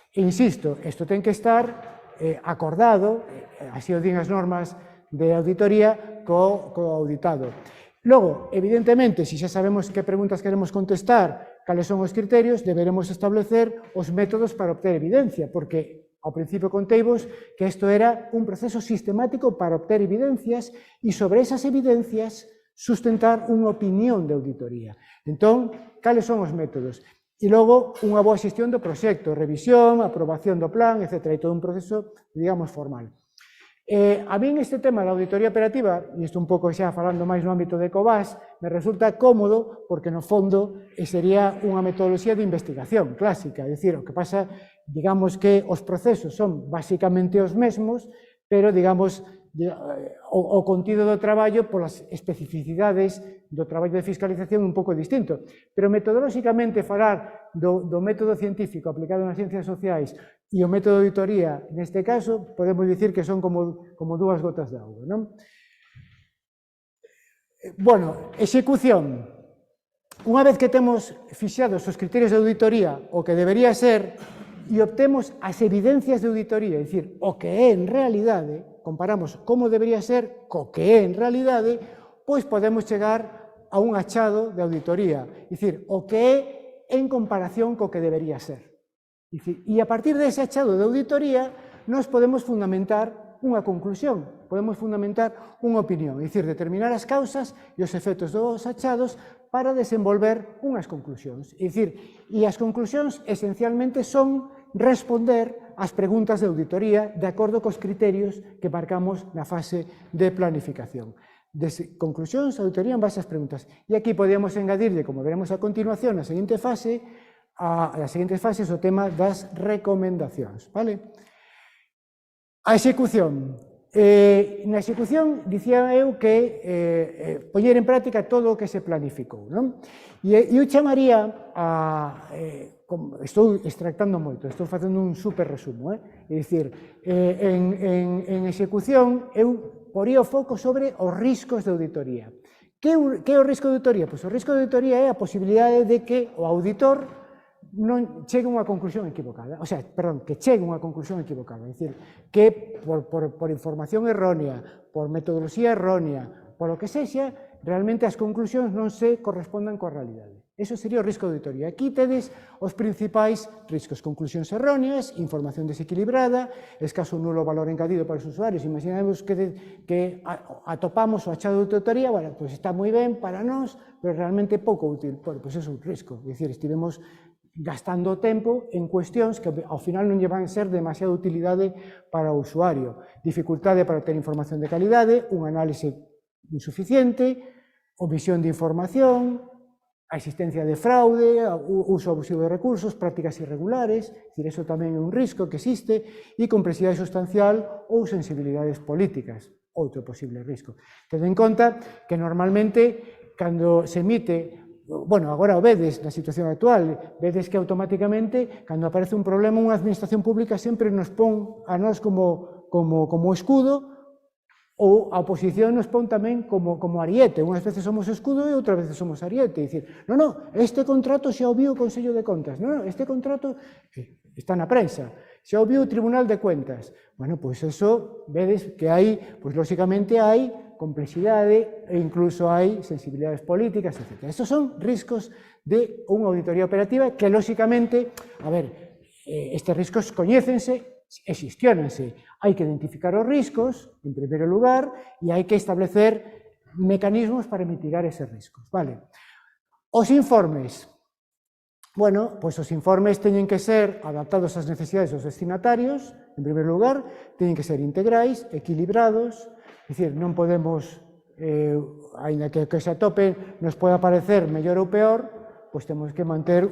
E insisto, isto ten que estar acordado, así o din as normas de auditoría, co auditado. Logo, evidentemente, se xa sabemos que preguntas queremos contestar, cales son os criterios, deberemos establecer os métodos para obter evidencia, porque ao principio conteivos que isto era un proceso sistemático para obter evidencias e sobre esas evidencias sustentar unha opinión de auditoría. Entón, cales son os métodos? E logo, unha boa xestión do proxecto, revisión, aprobación do plan, etc. E todo un proceso, digamos, formal. A min este tema da auditoría operativa, e isto un pouco xa falando máis no ámbito de Covas, me resulta cómodo porque no fondo sería unha metodoloxía de investigación clásica, é dicir, o que pasa, digamos que os procesos son basicamente os mesmos, pero, digamos, o contido do traballo polas especificidades do traballo de fiscalización un pouco distinto. Pero metodolóxicamente falar do método científico aplicado nas ciencias sociais e o método de auditoría, neste caso, podemos dicir que son como dúas gotas de auga, non? Bueno, execución. Unha vez que temos fixados os criterios de auditoría, o que debería ser, e obtemos as evidencias de auditoría, é dicir, o que é en realidade, comparamos como debería ser co que é en realidade, pois podemos chegar a un achado de auditoría, é dicir, o que é en comparación co que debería ser. E a partir dese achado de auditoría, nos podemos fundamentar unha conclusión, podemos fundamentar unha opinión, é dicir, determinar as causas e os efectos dos achados para desenvolver unhas conclusións. É dicir, e as conclusións esencialmente son responder ás preguntas de auditoría de acordo cos criterios que marcamos na fase de planificación. Conclusións, auditoría en base ás preguntas. E aquí podíamos engadirlle, como veremos a continuación, na seguinte fase, as seguintes fases o tema das recomendacións. A execución. Na execución, dicía eu que poñer en práctica todo o que se planificou. E eu chamaría estou extractando moito, estou facendo un super resumo, é dicir, en execución eu poría o foco sobre os riscos de auditoría. Que é o risco de auditoría? Pois o risco de auditoría é a posibilidade de que o auditor non chegue a unha conclusión equivocada, o sea, perdón, que chegue a unha conclusión equivocada, é dicir, que por información errónea, por metodoloxía errónea, por o que sexa, realmente as conclusións non se correspondan coa realidade. Eso sería o risco de auditoría. Aquí tedes os principais riscos: conclusións erróneas, información desequilibrada, escaso nulo valor engadido para os usuarios. Imaginemos que atopamos o achado de auditoría, bueno, pues está moi ben para nós, pero realmente pouco útil. Bueno, pues é un risco, é dicir, estivemos gastando tempo en cuestións que ao final non llevan a ser demasiada utilidade para o usuario. Dificultade para ter información de calidade, un análise insuficiente, omisión de información, a existencia de fraude, uso abusivo de recursos, prácticas irregulares, é dicir, eso tamén é un risco que existe, e complexidade sustancial ou sensibilidades políticas, outro posible risco. Ten en conta que normalmente, cando se emite, bueno, agora o vedes na situación actual, vedes que automáticamente, cando aparece un problema, unha administración pública sempre nos pon a nós como escudo, ou a oposición nos pon tamén como ariete. Unhas veces somos escudo e outras veces somos ariete. É dicir, non, este contrato xa o viu o Consello de Contas. Non, este contrato está na prensa. Xa o viu o Tribunal de Cuentas. Bueno, pois eso, vedes que hai, pois lóxicamente hai complexidade e incluso hai sensibilidades políticas, etc. Estos son riscos de unha auditoría operativa que, lóxicamente, a ver, estes riscos coñécense e xestionanse. Hai que identificar os riscos, en primeiro lugar, e hai que establecer mecanismos para mitigar eses riscos. Vale. Os informes. Bueno, pois os informes teñen que ser adaptados ás necesidades dos destinatarios, en primeiro lugar, teñen que ser integrais, equilibrados, é dicir, non podemos, aínda que se atope nos pode parecer mellor ou peor, pois temos que manter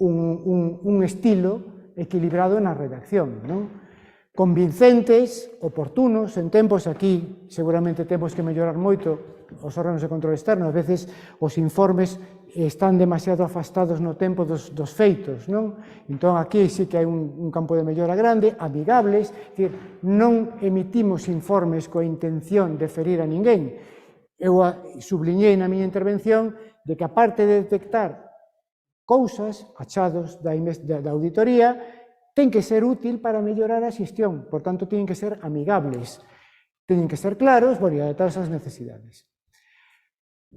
un estilo equilibrado na redacción, non? Convincentes, oportunos, en tempos aquí seguramente temos que mellorar moito os órganos de control externo, a veces os informes están demasiado afastados no tempo dos feitos, non? Entón aquí sí que hai un campo de mellora grande, amigables, dicir, non emitimos informes coa intención de ferir a ninguén. Eu subliñei na miña intervención de que aparte de detectar cousas, achados da auditoría, ten que ser útil para mellorar a xestión, por tanto, teñen que ser amigables, teñen que ser claros, e adaptados ás necesidades.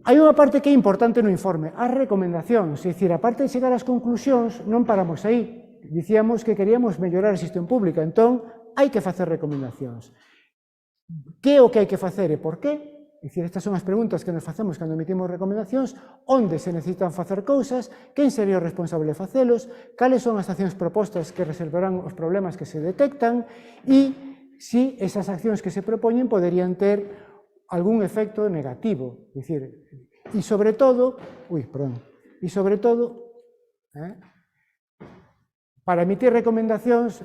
Hai unha parte que é importante no informe, as recomendacións, é dicir, a parte de chegar ás conclusións, non paramos aí, dicíamos que queríamos mellorar a xestión pública, entón, hai que facer recomendacións. Que é o que hai que facer e por qué? É dicir, estas son as preguntas que nos facemos cando emitimos recomendacións, onde se necesitan facer cousas, quen sería o responsable de facelos, cales son as accións propostas que resolverán os problemas que se detectan e se esas accións que se propoñen poderían ter algún efecto negativo. É dicir, e sobre todo, para emitir recomendacións,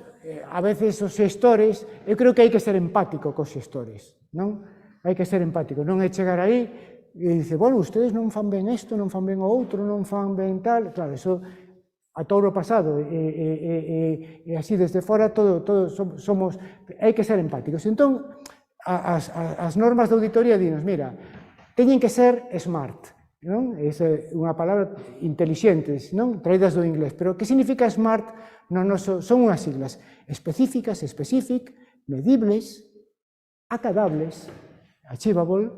a veces os xestores, eu creo que hai que ser empático cos xestores, non? Hai que ser empático, non é chegar aí e dice, bueno, ustedes non fan ben isto, non fan ben o outro, non fan ben tal. Claro, eso a touro pasado, e así desde fora todo somos, hai que ser empáticos. Entón, as normas de auditoría dinos, mira, teñen que ser smart, non? É unha palabra intelixentes, non? Traídas do inglés, pero que significa smart? Son unhas siglas específicas, specific, medibles, acadables, achievable,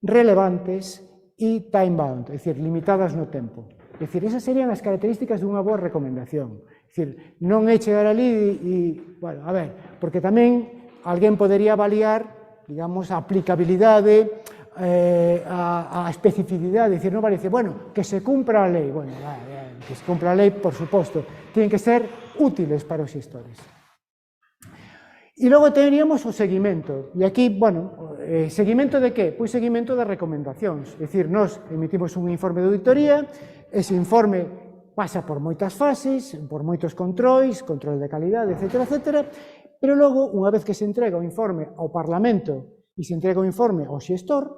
relevantes e time-bound, é dicir, limitadas no tempo. É dicir, esas serían as características dunha boa recomendación. É dicir, non é chegar ali e, bueno, a ver, porque tamén alguén podería avaliar, digamos, a aplicabilidade, a especificidade, é dicir, non vale dicir, bueno, que se cumpra a lei. Bueno, que se cumpra a lei, por suposto, tienen que ser útiles para os xestores. E logo teríamos o seguimento, e aquí, bueno, seguimento de que? Pois seguimento das recomendacións, é dicir, nós emitimos un informe de auditoría, ese informe pasa por moitas fases, por moitos controis, control de calidade, etc., pero logo, unha vez que se entrega o informe ao Parlamento e se entrega o informe ao xestor,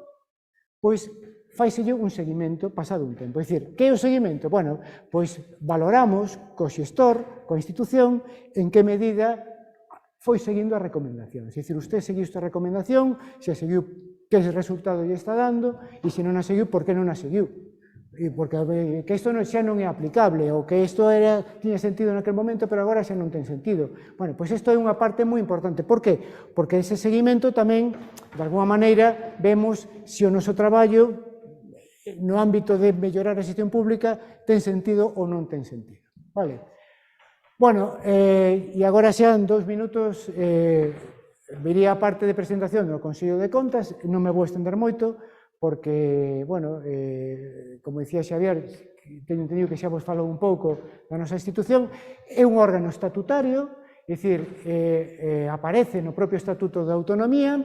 pois faiselle un seguimento pasado un tempo. É dicir, que é o seguimento? Bueno, pois valoramos co xestor, coa institución, en que medida foi seguindo as recomendacións. É dicir, usted seguiu esta recomendación, se seguiu, que resultado lle está dando, e se non a seguiu, por que non a seguiu? Porque que isto xa non é aplicable, ou que isto tiña sentido naquele momento, pero agora xa non ten sentido. Bueno, pois isto é unha parte moi importante. Por que? Porque ese seguimento tamén, de alguma maneira, vemos se o noso traballo, no ámbito de mellorar a xestión pública, ten sentido ou non ten sentido. Vale? Bueno, e agora xa en 2 minutos vería a parte de presentación do Consello de Contas, non me vou estender moito, porque, bueno, como dicía Xavier, teño entendido que xa vos falou un pouco da nosa institución, é un órgano estatutario, é dicir, aparece no propio Estatuto de Autonomía,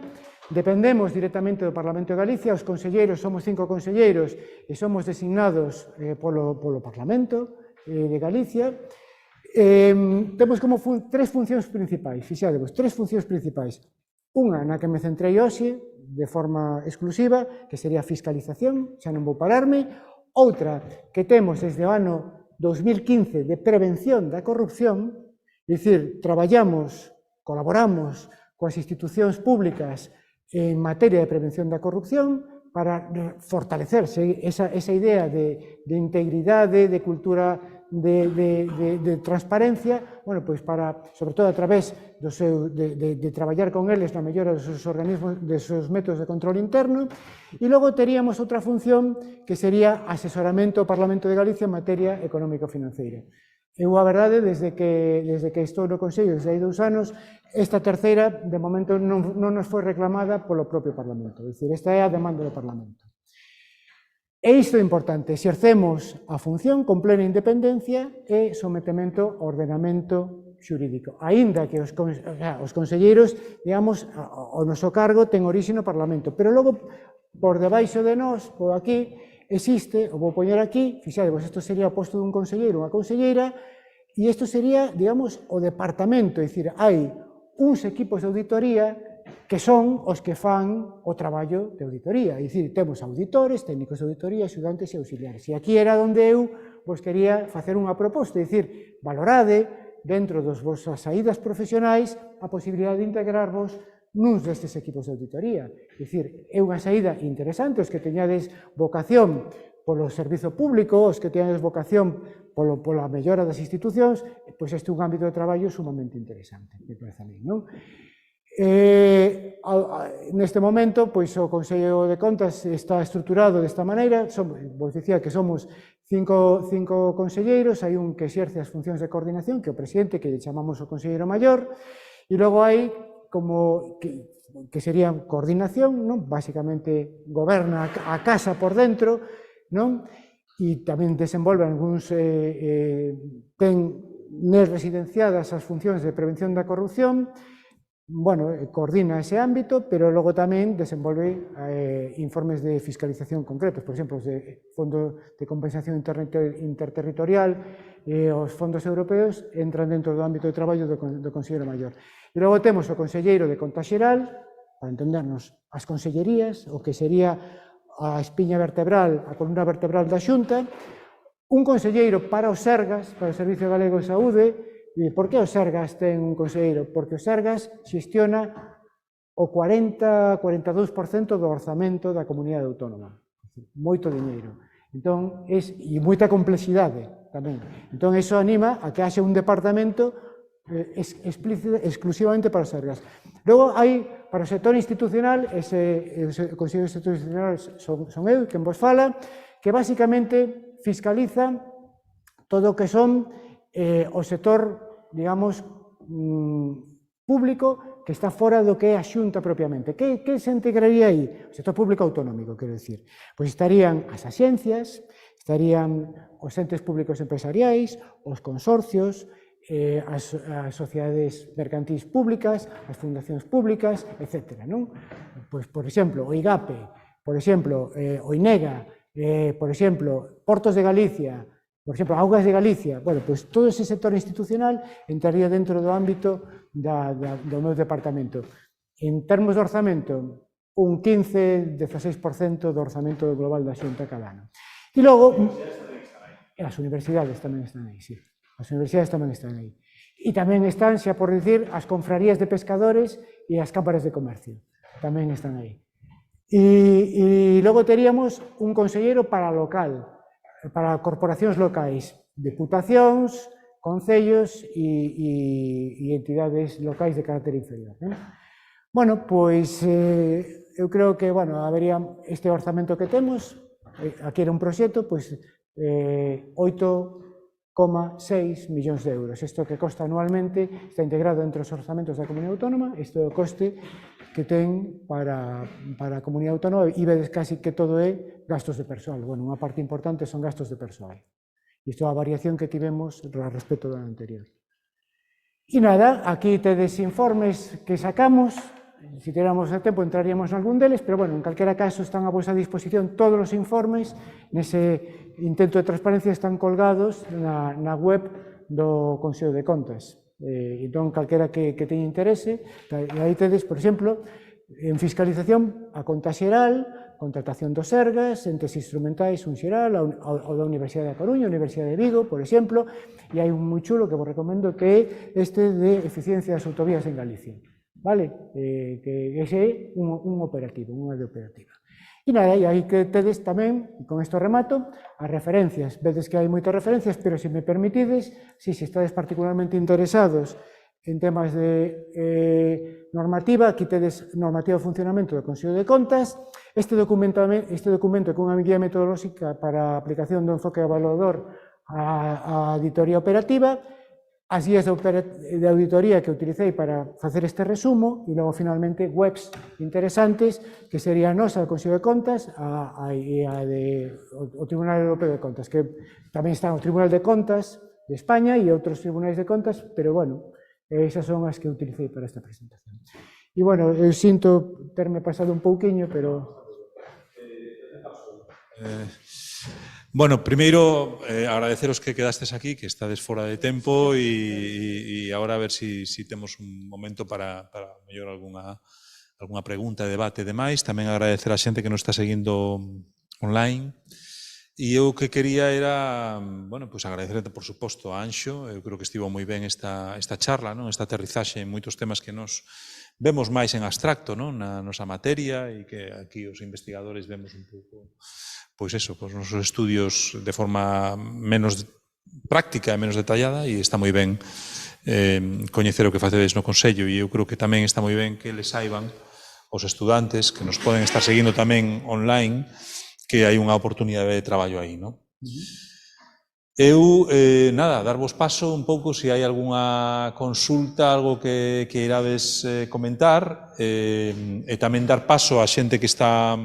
dependemos directamente do Parlamento de Galicia, os conselleiros, somos 5 conselleiros e somos designados polo Parlamento de Galicia. Temos como 3 funcións principais, fixadevos, 3 funcións principais. Unha na que me centrei hoxe, de forma exclusiva, que sería a fiscalización, xa non vou pararme. Outra que temos desde o ano 2015 de prevención da corrupción, é dicir, traballamos, colaboramos coas institucións públicas en materia de prevención da corrupción para fortalecerse esa idea de integridade, de cultura de transparencia, bueno, pois para, sobre todo a través de traballar con eles na mellora dos seus organismos, dos seus métodos de control interno, e logo teríamos outra función que sería asesoramento ao Parlamento de Galicia en materia económico-financeira. Eu, a verdade, desde que estou no Consello, desde hai 2 anos, esta terceira, de momento, non nos foi reclamada polo propio Parlamento. É dicir, esta é a demanda do Parlamento. E isto é importante, exercemos a función con plena independencia e sometemento ao ordenamento xurídico. Aínda que os conselleiros, digamos, o noso cargo ten orixe no Parlamento, pero logo, por debaixo de nós, por aquí, existe, o vou poñer aquí, fixadevos, isto sería o posto dun conselleiro, unha conselleira, e isto sería, digamos, o departamento, é dicir, hai uns equipos de auditoría que son os que fan o traballo de auditoría, é dicir, temos auditores, técnicos de auditoría, axudantes e auxiliares. E aquí era onde eu vos quería facer unha proposta, é dicir, valorade dentro das vosas saídas profesionais a posibilidade de integrarvos nuns destes equipos de auditoría. É dicir, é unha saída interesante, os que teñades vocación polo servizo público, os que teñades vocación pola mellora das institucións, pois este é un ámbito de traballo sumamente interesante, me parece a mí, non? Neste momento, pois o Consello de Contas está estruturado desta maneira, vos dicía que somos cinco conselleiros, hai un que exerce as funcións de coordinación, que é o presidente, que lle chamamos o conselleiro maior, e logo hai como que sería coordinación, non? Básicamente goberna a casa por dentro, non? E tamén desenvolve algúns, ten nes residenciadas as funcións de prevención da corrupción, bueno, coordina ese ámbito, pero logo tamén desenvolve informes de fiscalización concretos, por exemplo, os de Fondo de Compensación Interterritorial e os fondos europeos entran dentro do ámbito de traballo do Conselleiro Maior. E logo temos o Conselleiro de Conta Xeral, para entendernos, as consellerías, o que sería a espiña vertebral, a columna vertebral da Xunta, un conselleiro para os Sergas, para o Servicio Galego de Saúde. E por que os Sergas ten un conselleiro? Porque os Sergas xestiona o 40-42% do orzamento da comunidade autónoma. Moito diñeiro. Entón, e moita complexidade tamén. Entón, iso anima a que haxe un departamento exclusivamente para os Sergas. Logo, hai, para o sector institucional, o Consello Institucional son eu, quen vos fala, que basicamente fiscaliza todo o que son o sector, digamos, público que está fora do que é a Xunta propiamente. Que se integraría aí? O sector público autonómico, quero dicir. Pois estarían as axencias, estarían os entes públicos empresariais, os consorcios, as sociedades mercantis públicas, as fundacións públicas, etc. Pois, por exemplo, o IGAPE, por exemplo, o INEGA, por exemplo, Portos de Galicia, por exemplo, Augas de Galicia, bueno, pois todo ese sector institucional entraría dentro do ámbito do meu departamento. En termos de orzamento, un 15-16% do orzamento global da Xunta cada ano. E logo, as universidades tamén están aí, sí. As universidades tamén están aí. E tamén están, xa por dicir, as confrarías de pescadores e as cámaras de comercio. Tamén están aí. E logo teríamos un conselleiro para local, para corporacións locais, diputacións, concellos e entidades locais de carácter inferior. Bueno, pois eu creo que, bueno, habería este orzamento que temos, aquí era un proxecto, pois 8,6 millóns de euros. Isto que costa anualmente está integrado entre os orzamentos da Comunidade Autónoma, isto é o coste que ten para a Comunidade Autónoma, e vedes casi que todo é gastos de persoal. Bueno, unha parte importante son gastos de persoal. Isto é a variación que tivemos respecto do ano anterior. E nada, aquí tedes informes que sacamos, se tiramos o tempo entraríamos en algún deles, pero bueno, en calquera caso están a vosa disposición todos os informes, nese intento de transparencia están colgados na web do Consello de Contas. Entón, calquera que teña interese, aí tedes, por exemplo, en fiscalización a conta xeral, contratación dos Sergas, entes instrumentais, un xeral, o da Universidade da Coruña, a Universidade de Vigo, por exemplo, e hai un moi chulo que vos recomendo que é este de eficiencia das autovías en Galicia. Vale? Que ese é un operativo, unha de operativa. E nada, e aí que tedes tamén, con isto remato, as referencias. Vedes que hai moitas referencias, pero se me permitides, se estades particularmente interesados en temas de normativa, aquí tedes normativa de funcionamento do Consello de Contas. Este documento é cunha guía metodolóxica para a aplicación do enfoque evaluador a auditoría operativa, as guías de auditoría que utilicei para facer este resumo e logo finalmente webs interesantes que sería a nosa do Consello de Contas e a o Tribunal Europeo de Contas, que tamén está o Tribunal de Contas de España e outros tribunais de contas, pero bueno, esas son as que utilicei para esta presentación. E bueno, eu sinto terme pasado un pouquiño, pero... Bueno, primeiro, agradeceros que quedastes aquí, que estades fora de tempo e agora a ver si temos un momento para mellor algunha pregunta, debate e demais. Tamén agradecer a xente que nos está seguindo online. E eu que quería era, bueno, pues agradecerte, por suposto, a Anxo. Eu creo que estivo moi ben esta charla, non? Esta aterrizaxe en moitos temas que nos vemos máis en abstracto, non? Na nosa materia e que aquí os investigadores vemos un pouco... pois eso, pois nosos estudios de forma menos práctica e menos detallada e está moi ben coñecer o que facedes no Consello e eu creo que tamén está moi ben que les saiban os estudantes que nos poden estar seguindo tamén online que hai unha oportunidade de traballo aí, non? Eu, nada, darvos paso un pouco se hai algunha consulta, algo que irades comentar e tamén dar paso a xente que está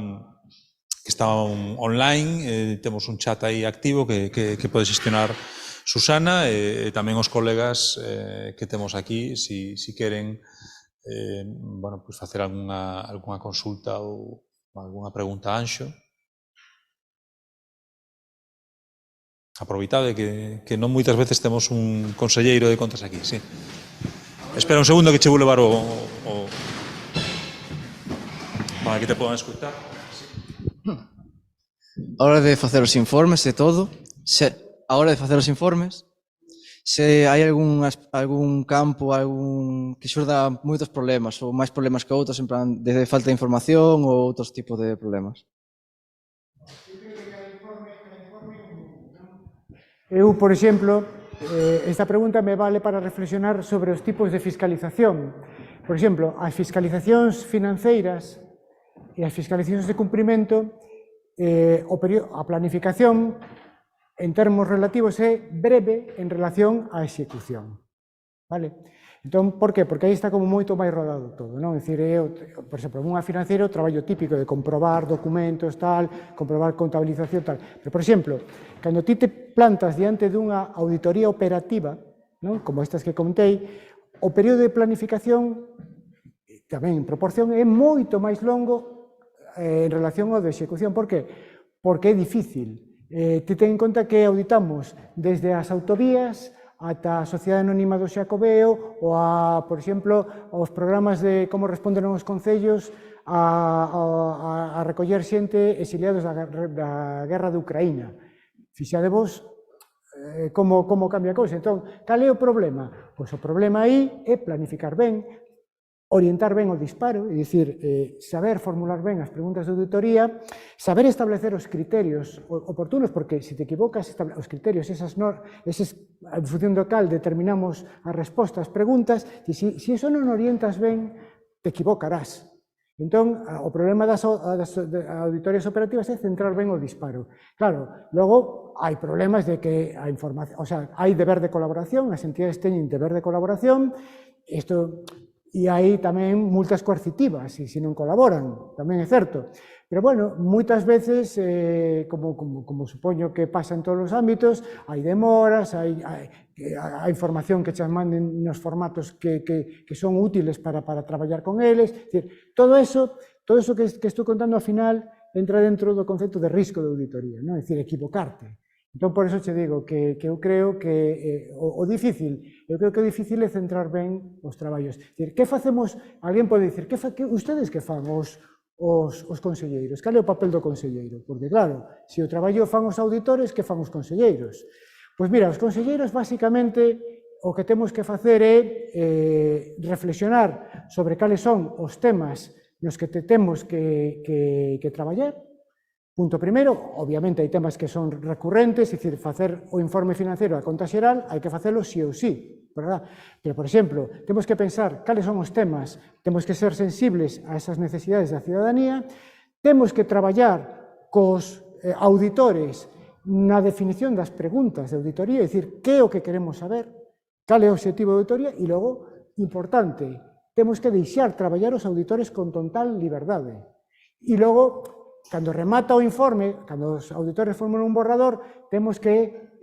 online, temos un chat aí activo que pode xestionar Susana e tamén os colegas que temos aquí, si queren bueno, pues facer algunha consulta ou algunha pregunta a Anxo. Aproveitade que non moitas veces temos un conselleiro de contas aquí, sí. Espera un segundo que che vou levar para que te podan escutar. A hora de facer os informes e todo, se hai algún campo, que xurda moitos problemas, ou máis problemas que outros, en plan de falta de información ou outros tipos de problemas. Eu, por exemplo, esta pregunta me vale para reflexionar sobre os tipos de fiscalización. Por exemplo, as fiscalizacións financeiras e as fiscalizacións de cumprimento, a planificación, en termos relativos, é breve en relación á execución. Vale? Entón, por qué? Porque aí está como moito máis rodado todo, non? É dicir, por exemplo, unha financiera o traballo típico de comprobar documentos, tal, comprobar contabilización, tal. Pero, por exemplo, cando ti te plantas diante dunha auditoría operativa, non? Como estas que contei, o período de planificación, tamén en proporción, é moito máis longo en relación ao de execución. Por qué? Porque é difícil. Ti ten en conta que auditamos desde as autovías ata a Sociedade Anónima do Xacobeo ou, por exemplo, aos programas de como responden os concellos a recoller xente exiliados da guerra de Ucraína. Fixadevos como cambia a cousa. Entón, cal é o problema? Pois o problema aí é planificar ben, orientar ben o disparo, é dicir, saber formular ben as preguntas de auditoría, saber establecer os criterios oportunos, porque se te equivocas, os criterios, en función do cal determinamos as respostas ás preguntas, e se iso non orientas ben, te equivocarás. Entón, o problema das auditorías operativas é centrar ben o disparo. Claro, logo hai problemas de que a información, o sea, hai deber de colaboración, as entidades teñen deber de colaboración, isto... E hai tamén multas coercitivas, se non colaboran, tamén é certo. Pero, bueno, moitas veces, como supoño que pasa en todos os ámbitos, hai demoras, hai a información que che manden nos formatos que son útiles para traballar con eles. Todo eso que estou contando, ao final, entra dentro do concepto de risco de auditoría, non? É dicir, equivocarte. Entón, por eso che digo que eu creo que o difícil é centrar ben os traballos. Que facemos, alguén pode dicir, ustedes que fan os conselleiros? Cal é o papel do conselleiro? Porque, claro, se o traballo fan os auditores, que fan os conselleiros? Pois mira, os conselleiros, basicamente, o que temos que facer é reflexionar sobre cales son os temas nos que temos que traballar. Punto primeiro, obviamente hai temas que son recurrentes, é dicir, facer o informe financiero da conta xeral, hai que facelo sí ou sí, verdad? Pero, por exemplo, temos que pensar cales son os temas, temos que ser sensibles a esas necesidades da cidadanía, temos que traballar cos auditores na definición das preguntas de auditoría, é dicir, que é o que queremos saber, cal é o objetivo de auditoría, e logo, importante, temos que deixar traballar os auditores con total liberdade. E logo, cando remata o informe, cando os auditores forman un borrador, temos que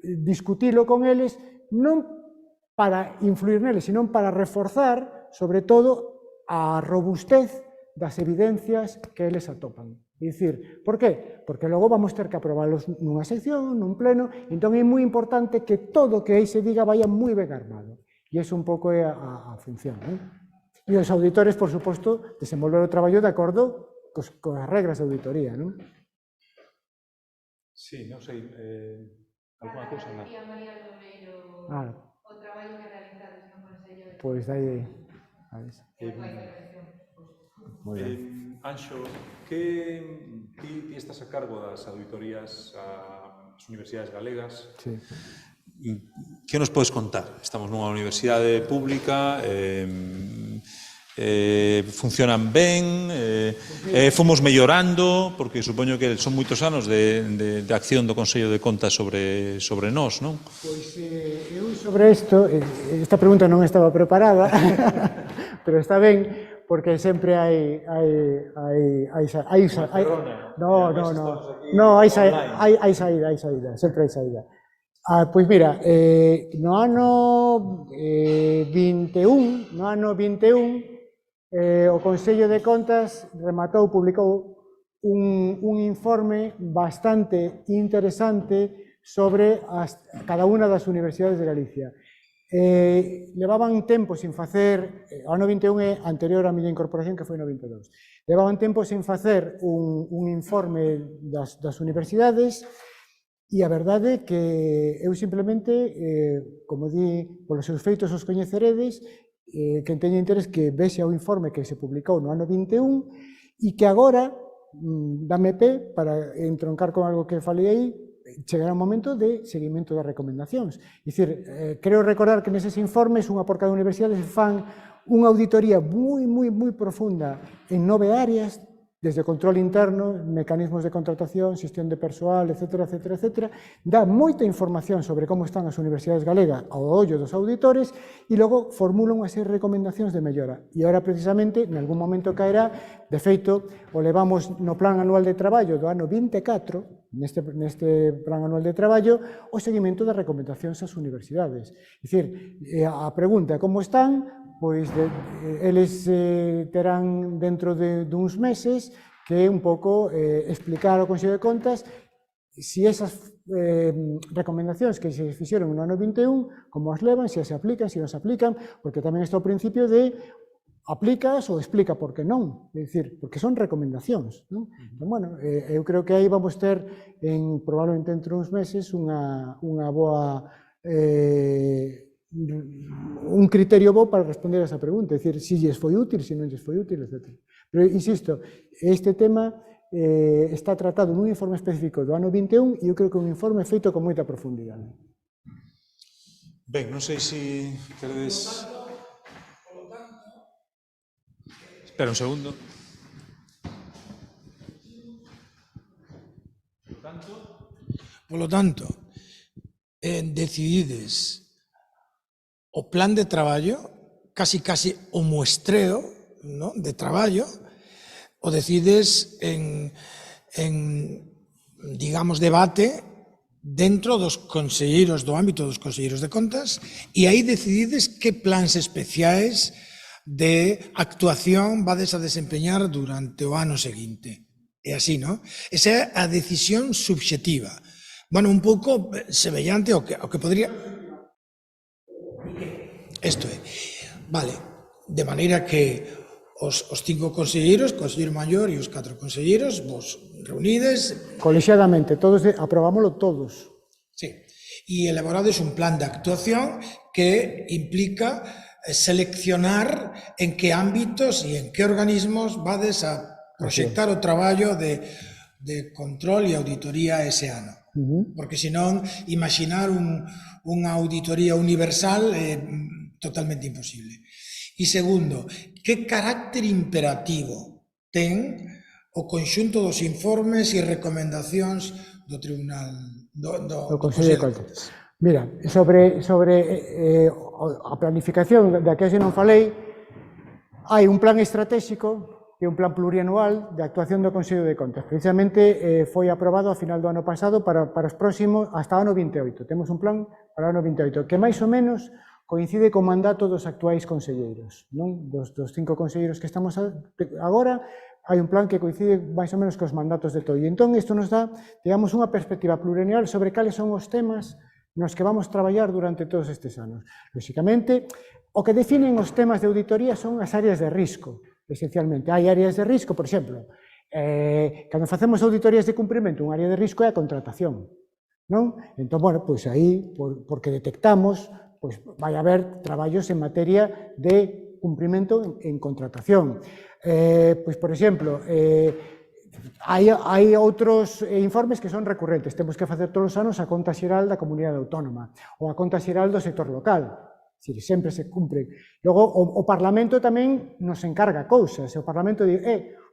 discutilo con eles, non para influir neles, sino para reforzar, sobre todo, a robustez das evidencias que eles atopan. É dicir, por qué? Porque logo vamos ter que aprobalos nunha sección, nun pleno, entón é moi importante que todo o que aí se diga vaya moi ben armado. E iso un pouco é a función. E os auditores, por suposto, desenvolver o traballo de acordo coas regras de auditoría. Sí, non sei, alguna cousa? María Romero, o traballo que realizades no Consello de... Pois aí. Anxo, ti estás a cargo das auditorías ás universidades galegas. Sí. Que nos podes contar? Estamos nunha universidade pública, funcionan ben, fomos mellorando, porque supoño que son moitos anos de acción do Consello de Contas sobre nós, non? Pois eu sobre isto, esta pregunta non estaba preparada, pero está ben, porque sempre hai saída, sempre hai saída. Pois mira, no ano 21, o Consello de Contas publicou un informe bastante interesante sobre cada unha das universidades de Galicia. Levaban tempo sin facer, o ano 21 é anterior á miña incorporación, que foi no 22, levaban tempo sin facer un informe das universidades, e a verdade é que eu simplemente, como di, polos seus feitos os coñeceredes, quen teña interés que vexe o informe que se publicou no ano 21 e que agora dame pé para entroncar con algo que falei aí, chegará un momento de seguimento das recomendacións. É dicir, creo recordar que neses informes, unha por cada universidade, se fan unha auditoría moi profunda en 9 áreas, desde control interno, mecanismos de contratación, xestión de persoal, etc. Dá moita información sobre como están as universidades galegas ao ollo dos auditores e logo formula unha serie de recomendacións de mellora. E agora, precisamente, en algún momento caerá, de feito, o levamos no Plan Anual de Traballo do ano 24, neste Plan Anual de Traballo, o seguimento das recomendacións ás universidades. É dicir, a pregunta é como están, pois eles terán dentro duns meses que un pouco explicar ao Consello de Contas se esas recomendacións que se fixeron no ano 21, como as levan, se as aplican, se non se aplican, porque tamén está o principio de aplicas ou explica por que non, é dicir, porque son recomendacións. Entón, bueno, eu creo que aí vamos ter, probablemente entre uns meses, unha boa... un criterio bo para responder a esa pregunta, é dicir, se lles foi útil, se non lles foi útil, etc. Pero, insisto, este tema está tratado nun informe específico do ano 21 e eu creo que é un informe feito con moita profundidade. Ben, non sei se queredes... Espera un segundo. Polo tanto, decidides o plan de traballo, casi o muestreo, ¿no?, de traballo, o decides en digamos, debate dentro dos conselleiros, do ámbito dos conselleiros de contas, e aí decidides que plans especiais de actuación vades a desempeñar durante o ano seguinte. É así, non? Esa é a decisión subxetiva. Bueno, un pouco semellante ao que podría... Isto é, vale, de maneira que os 5 conselleiros, conselleiro maior e os 4 conselleiros, vos reunides... Colexiadamente, aprobámoslo todos. Sí, e elaborades un plan de actuación que implica seleccionar en que ámbitos e en que organismos vades a proxectar o traballo de control e auditoría ese ano. Porque senón, imaginar unha auditoría universal é totalmente imposible. E segundo, que carácter imperativo ten o conxunto dos informes e recomendacións Tribunal do Consello de Contas. Mira, sobre a planificación da que hoxe non falei, hai un plan estratégico que é un plan plurianual de actuación do Consello de Contas. Precisamente foi aprobado a final do ano pasado para os próximos, hasta o ano 28. Temos un plan para o ano 28, que máis ou menos coincide co mandato dos actuais conselleiros, non? Dos 5 conselleiros que estamos agora, hai un plan que coincide máis ou menos cos mandatos de todo. E entón, isto nos dá, digamos, unha perspectiva plurianual sobre cales son os temas nos que vamos traballar durante todos estes anos. Lóxicamente, o que definen os temas de auditoría son as áreas de risco, esencialmente. Hai áreas de risco, por exemplo, cando facemos auditorías de cumprimento, unha área de risco é a contratación, non? Entón, bueno, pois aí, porque detectamos, pois vai haber traballos en materia de cumprimento en contratación. Pois, por exemplo, hai outros informes que son recurrentes. Temos que facer todos os anos a conta xeral da comunidade autónoma ou a conta xeral do sector local. Sempre se cumpren. Logo, o Parlamento tamén nos encarga cousas. O Parlamento di,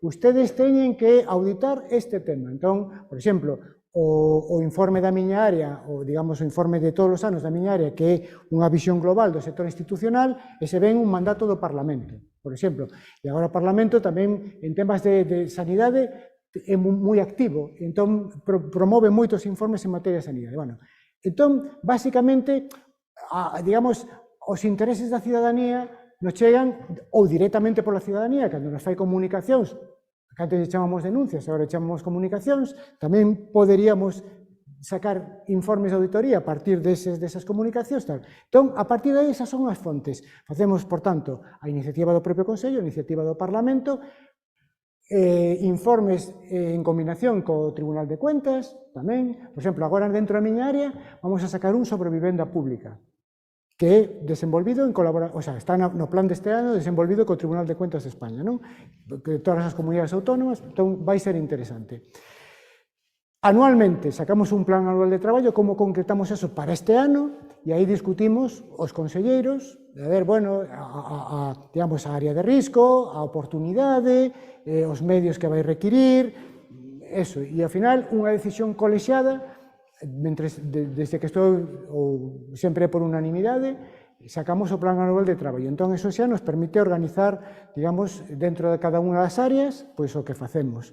ustedes teñen que auditar este tema. Entón, por exemplo, o informe da miña área, ou digamos o informe de todos os anos da miña área, que é unha visión global do sector institucional, ese ven un mandato do Parlamento, por exemplo. E agora o Parlamento tamén, en temas de sanidade, é moi activo. Entón, promove moitos informes en materia de sanidade. Bueno, entón, basicamente, digamos, os intereses da cidadanía nos chegan ou directamente pola cidadanía, cando nos fai comunicacións, que antes chamamos denuncias, agora chamamos comunicacións, tamén poderíamos sacar informes de auditoría a partir desas comunicacións. Entón, a partir de aí, esas son as fontes. Facemos, por tanto, a iniciativa do propio Consello, a iniciativa do Parlamento, informes en combinación co Tribunal de Cuentas, tamén. Por exemplo, agora dentro da miña área, vamos a sacar un sobre vivenda pública, que é desenvolvido en colaboración, o sea, está no plan deste ano desenvolvido co Tribunal de Cuentas de España, non? Que todas as comunidades autónomas, entón vai ser interesante. Anualmente sacamos un plan anual de traballo, como concretamos eso para este ano, e aí discutimos os conselleiros, a ver, bueno, digamos, a área de risco, a oportunidade, os medios que vai requirir, eso, e ao final unha decisión colexiada. Desde que estou, ou sempre por unanimidade, sacamos o plan anual de traballo. Entón, eso xa nos permite organizar, digamos, dentro de cada unha das áreas, pois o que facemos.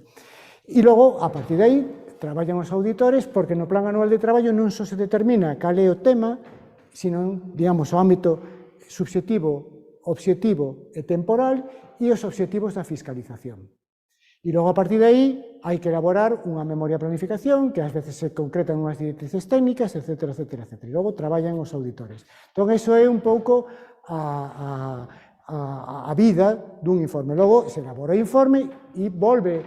E logo, a partir de aí, traballan os auditores, porque no plan anual de traballo non só se determina cal é o tema, sino, digamos, o ámbito subxectivo, obxectivo e temporal e os obxectivos da fiscalización. E logo, a partir de aí, hai que elaborar unha memoria de planificación, que ás veces se concretan unhas directrices técnicas, etc. E logo traballan os auditores. Entón, iso é un pouco a vida dun informe. Logo, se elabora o informe e volve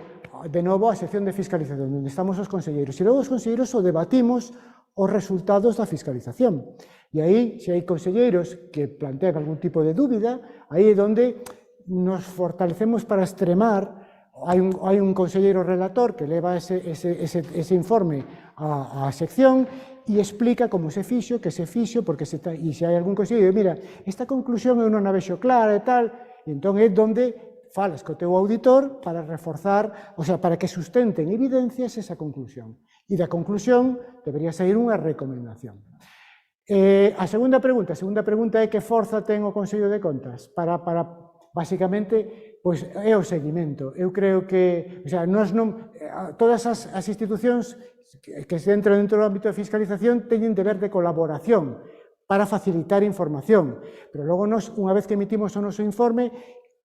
de novo a sección de fiscalización, onde estamos os conselleiros. E logo os conselleiros o debatimos os resultados da fiscalización. E aí, se hai conselleiros que plantean algún tipo de dúbida, aí é onde nos fortalecemos para extremar. Hai un conselleiro relator que leva ese informe á sección e explica como se fixo, que se fixo, porque se hai algún conselleiro, mira, esta conclusión eu non a vexo clara e tal, e entón é onde falas co teu auditor para reforzar, o sea, para que sustenten evidencias esa conclusión. E da conclusión debería sair unha recomendación. A segunda pregunta é que forza ten o Consello de Contas para basicamente, pois é o seguimento. Eu creo que, o sea, todas as institucións que se entran dentro do ámbito de fiscalización teñen deber de colaboración para facilitar información. Pero logo, unha vez que emitimos o noso informe,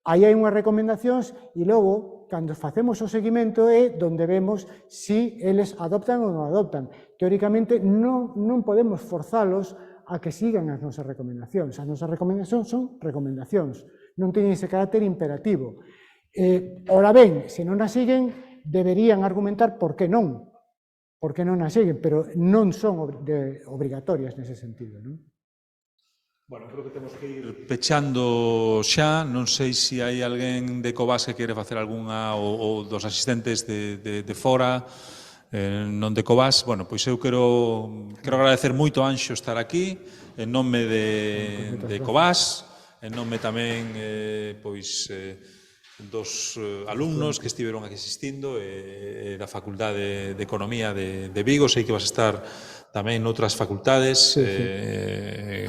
aí hai unhas recomendacións e logo, cando facemos o seguimento, é onde vemos se eles adoptan ou non adoptan. Teóricamente, non podemos forzalos a que sigan as nosas recomendacións. As nosas recomendacións son recomendacións, non teñen ese carácter imperativo. Ora ben, se non as siguen, deberían argumentar por que non as siguen, pero non son obrigatorias nese sentido, non? Bueno, creo que temos que ir pechando xa. Non sei se hai alguén de Covas que quere facer algunha, ou dos asistentes de fora, non de Covas. Bueno, pois eu quero agradecer moito a Anxo estar aquí, en nome de Covas, en nome tamén, pois, dos alumnos que estiveron aquí asistindo da Facultade de Economía de Vigo. Sei que vas a estar tamén noutras facultades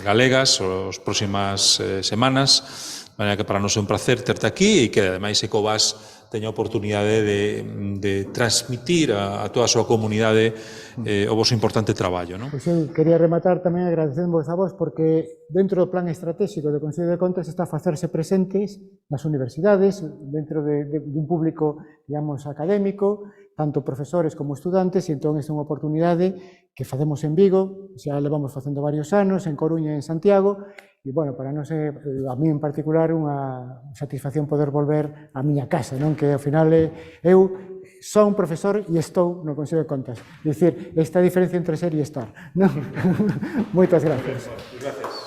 galegas as próximas semanas, de maneira que para nós é un placer terte aquí e que ademais Ecovas teña a oportunidade de transmitir a toda a súa comunidade o vosso importante traballo. Pois eu quería rematar tamén agradecendo a vos porque dentro do plan estratégico do Consello de Contas está a facerse presentes nas universidades, dentro dun público, digamos, académico, tanto profesores como estudantes, e entón é unha oportunidade que facemos en Vigo, xa levamos facendo varios anos, en Coruña e en Santiago, e, bueno, para nós é, a mí en particular, unha satisfacción poder volver á miña casa, non? Que ao final eu son profesor e estou no Consello de Contas. É dicir, esta diferencia entre ser e estar, non? Moitas gracias. Gracias.